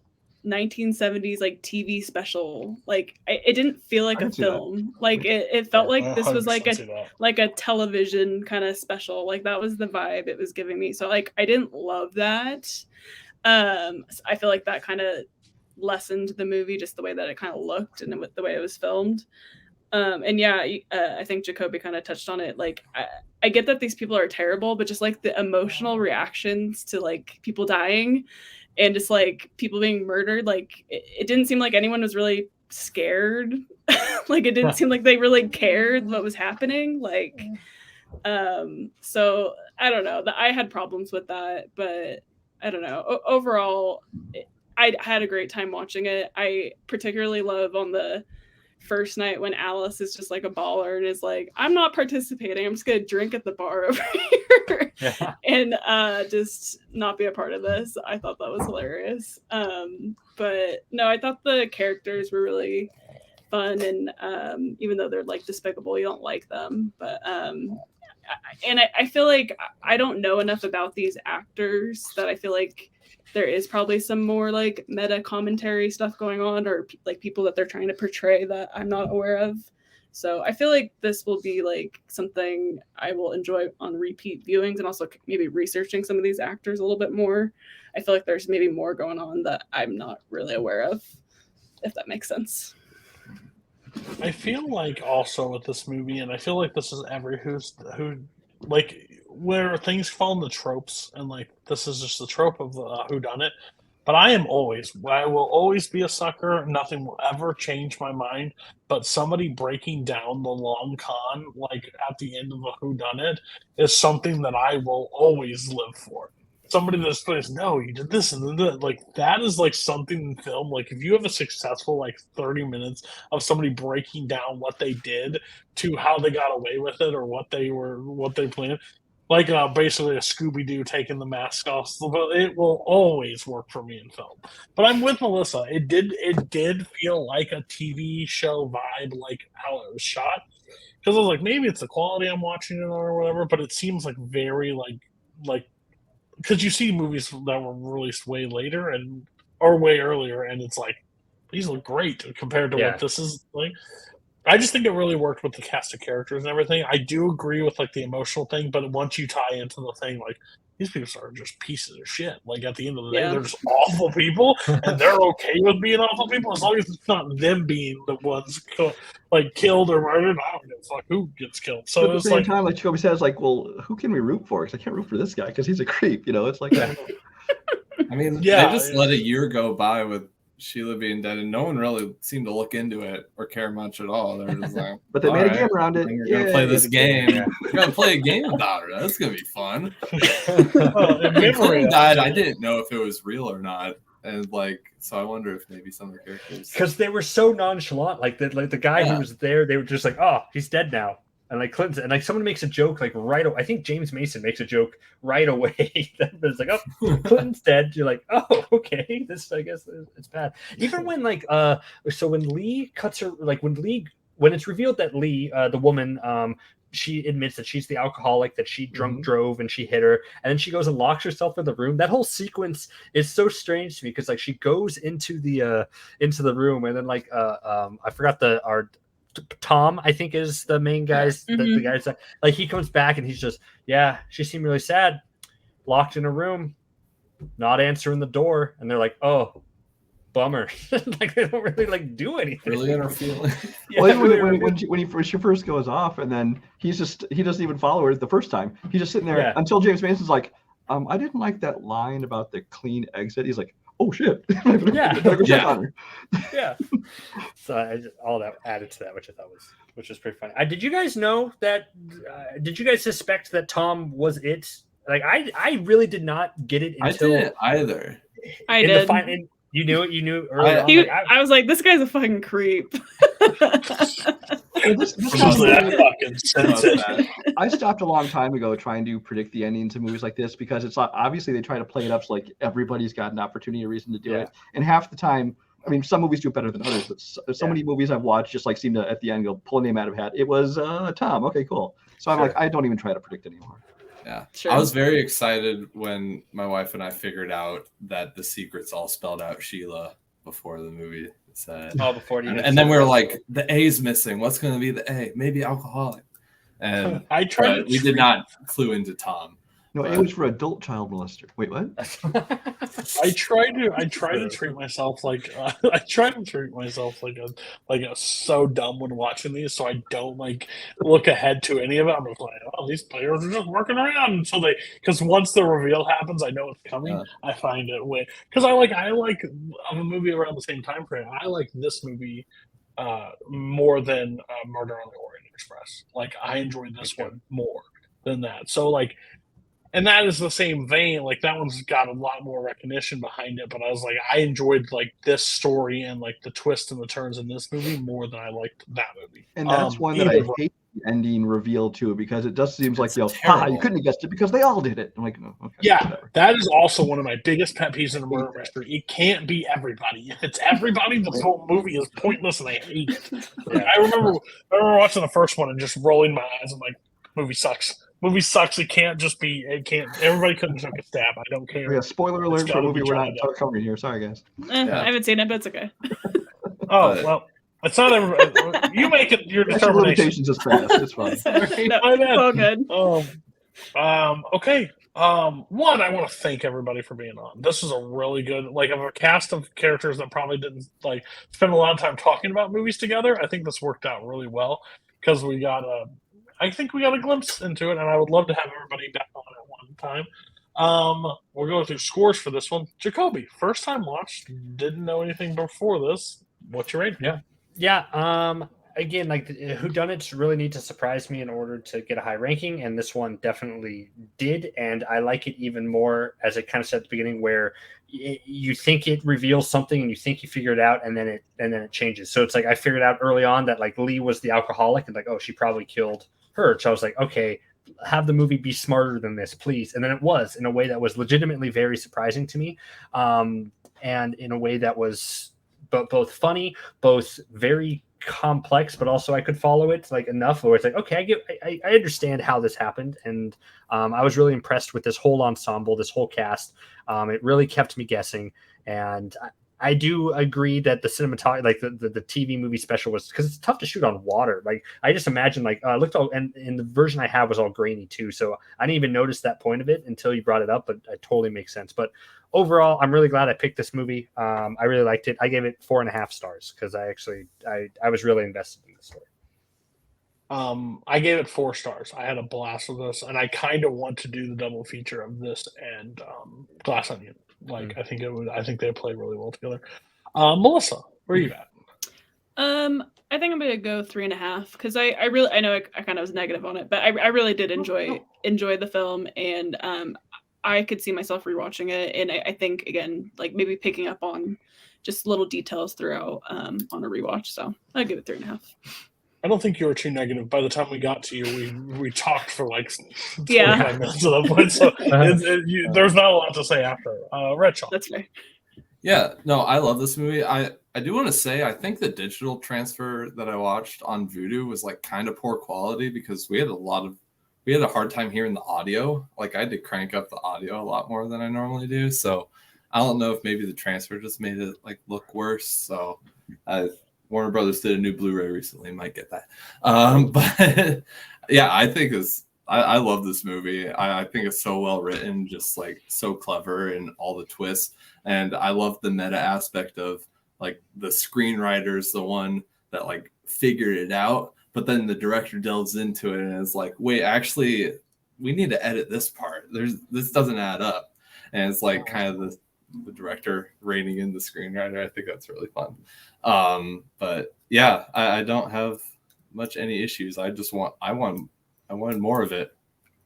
1970s like TV special. Like it didn't feel like a film. Like it felt like this was like a television kind of special. Like that was the vibe it was giving me. So like I didn't love that. I feel like that kind of lessened the movie, just the way that it kind of looked and the way it was filmed. I think Jacoby kind of touched on it. Like I get that these people are terrible, but just like the emotional reactions to like people dying and just like people being murdered, like it didn't seem like anyone was really scared. Like it didn't seem like they really cared what was happening. Like so I don't know, I had problems with that, but I don't know. Overall, I had a great time watching it. I particularly love on the first night when Alice is just like a baller and is like, I'm not participating. I'm just going to drink at the bar over here and just not be a part of this. I thought that was hilarious. But no, I thought the characters were really fun. And even though they're like despicable, you don't like them. But I feel like I don't know enough about these actors that I feel like there is probably some more like meta commentary stuff going on, or like people that they're trying to portray that I'm not aware of. So I feel like this will be like something I will enjoy on repeat viewings, and also maybe researching some of these actors a little bit more. I feel like there's maybe more going on that I'm not really aware of, if that makes sense. I feel like also with this movie, and I feel like this is who like where things fall into tropes, and like this is just the trope of whodunit. But I will always be a sucker. Nothing will ever change my mind. But somebody breaking down the long con, like at the end of a whodunit, is something that I will always live for. Somebody that says, no, you did this and that. Like, that is like something in film. Like, if you have a successful, like, 30 minutes of somebody breaking down what they did to how they got away with it or what they planned, like basically a Scooby-Doo taking the mask off, it will always work for me in film. But I'm with Melissa. It did feel like a TV show vibe, like how it was shot. Because I was like, maybe it's the quality I'm watching it or whatever, but it seems like very like because you see movies that were released way later or way earlier, and it's like these look great compared to what this is like. I just think it really worked with the cast of characters and everything. I do agree with like the emotional thing, but once you tie into the thing, like these people are just pieces of shit. Like at the end of the day, they're just awful people, and they're okay with being awful people as long as it's not them being the ones killed or murdered. I don't give a fuck who gets killed. So at the same time, like Jacoby says, like, well, who can we root for? Because I can't root for this guy because he's a creep. You know, it's like. I mean, they just let a year go by with Sheila being dead, and no one really seemed to look into it or care much at all. They're just like, but they made a game around it. We're gonna play this game. We're gonna play a game about her. That's gonna be fun. When Clinton died, I didn't know if it was real or not, and so I wonder if maybe some of the characters, because they were so nonchalant, like the guy who was there, they were just like, oh, he's dead now. And like Clinton, and like someone makes a joke like right away. I think James Mason makes a joke right away. It's like, oh, Clinton's dead. You're like, oh, okay. This, I guess, it's bad. Even when so when Lee cuts her, like when it's revealed that Lee, the woman, she admits that she's the alcoholic, that she drunk drove and she hit her, and then she goes and locks herself in the room. That whole sequence is so strange to me because like she goes into the room, and then I forgot our Tom, I think, is the main guy's the guy's like he comes back and he's just, she seemed really sad, locked in a room, not answering the door, and they're like, oh, bummer. Like they don't really do anything. Really in her feeling. When she first goes off, and then he doesn't even follow her the first time. He's just sitting there until James Mason's like, I didn't like that line about the clean exit. He's like, oh shit. So all that added to that, which I thought was pretty funny. Did you guys know that? Did you guys suspect that Tom was it? Like I really did not get it until I didn't either. I did. You knew it. You knew early on. I was like, this guy's a fucking creep. I stopped a long time ago trying to predict the ending to movies like this because it's obviously they try to play it up so like everybody's got an opportunity or reason to do it. And half the time, I mean, some movies do it better than others, but so many movies I've watched just seem to at the end go pull a name out of a hat. It was Tom. Okay, cool. So I'm like, I don't even try to predict anymore. Yeah, sure. I was very excited when my wife and I figured out that the secret's all spelled out Sheila before the movie said. Oh, before and then we were like, the A's missing. What's going to be the A? Maybe alcoholic. And we did not clue into Tom. No, it was for adult child molester. Wait, what? I try to treat myself like a so dumb when watching these, so I don't look ahead to any of it. I'm just like, oh, these players are just working around until because once the reveal happens, I know it's coming. Yeah. I find it way because I like of a movie around the same time frame. I like this movie more than Murder on the Orient Express. Like I enjoyed this one more than that. So and that is the same vein. Like that one's got a lot more recognition behind it. But I was like, I enjoyed this story and the twists and the turns in this movie more than I liked that movie. And that's one that I hate the ending reveal too, because it just seems like you couldn't have guessed it because they all did it. I'm like, no, okay. Yeah, whatever. That is also one of my biggest pet peeves in a murder mystery. It can't be everybody. If it's everybody, the whole movie is pointless, and I hate it. I remember watching the first one and just rolling my eyes. I'm like, movie sucks. Movie sucks. It can't just be. It can't. Everybody couldn't take a stab. I don't care. Yeah. Spoiler alert for a movie we're not covering here. Sorry, guys. I haven't seen it, but it's okay. Oh well, it's not everybody. You make it your determination. Just fast. It's fine. No, all good. Okay. One, I want to thank everybody for being on. This is a really good, of a cast of characters that probably didn't spend a lot of time talking about movies together. I think this worked out really well because we got I think we got a glimpse into it, and I would love to have everybody back on at one time. We're going through scores for this one. Jacoby, first time watched, didn't know anything before this. What's your rating? Yeah. Again, like whodunits really need to surprise me in order to get a high ranking, and this one definitely did. And I like it even more, as I kind of said at the beginning, where you think it reveals something and you think you figure it out, and then it changes. So it's like I figured out early on that like Lee was the alcoholic, and like, oh, she probably killed her. So I was like, okay, have the movie be smarter than this, please. And then it was in a way that was legitimately very surprising to me, and in a way that was both funny, both very complex, but also I could follow it like enough where it's like, okay, I understand how this happened. And I was really impressed with this whole ensemble, this whole cast. It really kept me guessing. And I do agree that the cinematography, like the TV movie special was, because it's tough to shoot on water. Like I just imagine like looked all, and the version I have was all grainy too. So I didn't even notice that point of it until you brought it up, but it totally makes sense. But overall, I'm really glad I picked this movie. I really liked it. I gave it 4.5 stars because I was really invested in the story. I gave it 4 stars. I had a blast with this, and I kind of want to do the double feature of this and Glass Onion. Like I think they play really well together. Melissa, where are you at? I think I'm gonna go 3.5 because I know I kind of was negative on it, but I really did enjoy the film, and I could see myself rewatching it, and I think again like maybe picking up on just little details throughout on a rewatch. So I give it 3.5. I don't think you were too negative. By the time we got to you, we talked for like 45 minutes at that point, so there's not a lot to say after. Red That's right. Yeah, no, I love this movie. I do want to say I think the digital transfer that I watched on Vudu was like kind of poor quality because we had a hard time hearing the audio. Like I had to crank up the audio a lot more than I normally do. So I don't know if maybe the transfer just made it like look worse. So Warner Brothers did a new Blu-ray recently. Might get that. But yeah, I think I love this movie. I think it's so well written, just like so clever and all the twists. And I love the meta aspect of like the screenwriter's the one that like figured it out, but then the director delves into it and is like, wait, actually, we need to edit this part. This doesn't add up. And it's like kind of the director reining in the screenwriter. I think that's really fun. But yeah, I don't have much any issues. I wanted more of it.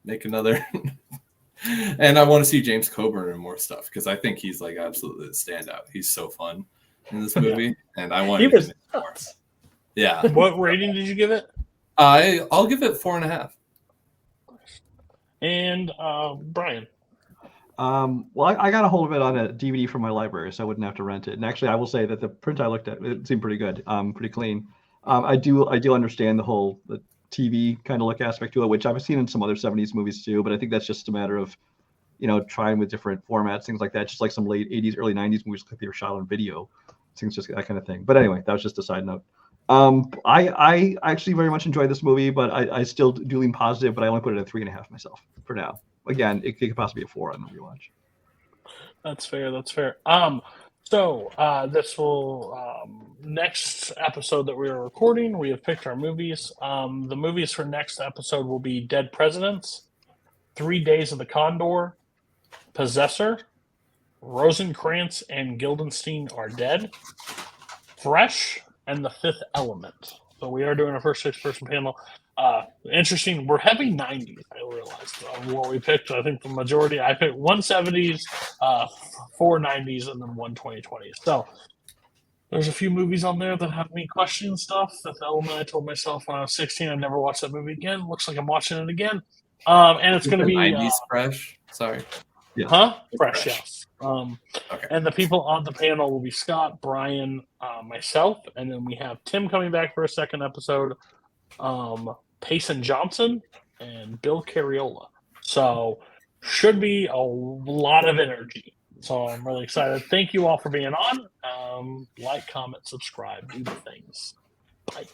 Make another. And I want to see James Coburn in more stuff because I think he's like absolutely the standout. He's so fun in this movie, and I want to see more. Yeah. What rating did you give it? I'll give it 4.5. And Brian. Well, I got a hold of it on a DVD from my library, so I wouldn't have to rent it. And actually, I will say that the print I looked at, it seemed pretty good, pretty clean. I do understand the TV kind of look aspect to it, which I've seen in some other 70s movies too, but I think that's just a matter of, trying with different formats, things like that, just like some late 80s, early 90s movies like they were shot on video, things just that kind of thing. But anyway, that was just a side note. I actually very much enjoyed this movie, but I still do lean positive, but I only put it at 3.5 myself for now. Again, it could possibly be a 4 on the rewatch. That's fair. So this will next episode that we are recording, we have picked our movies. The movies for next episode will be Dead Presidents, 3 Days of the Condor, Possessor, Rosencrantz and Guildenstern Are Dead, Fresh, and The Fifth Element. So we are doing our first 6-person panel. Interesting. We're heavy 90s. I realized what we picked. I think the majority. I picked 170s, 4 90s, and then 1 2020s. So there's a few movies on there that have me questioning stuff. Fifth Element. I told myself when I was 16 I'd never watch that movie again. Looks like I'm watching it again. And it's going to be 90s Fresh. Sorry. Yeah. Huh? Fresh. Fresh. Yes. Okay. And the people on the panel will be Scott, Brian, myself, and then we have Tim coming back for a second episode. Payson Johnson and Bill Carriola. So should be a lot of energy. So I'm really excited. Thank you all for being on. Like, comment, subscribe, do the things. Bye.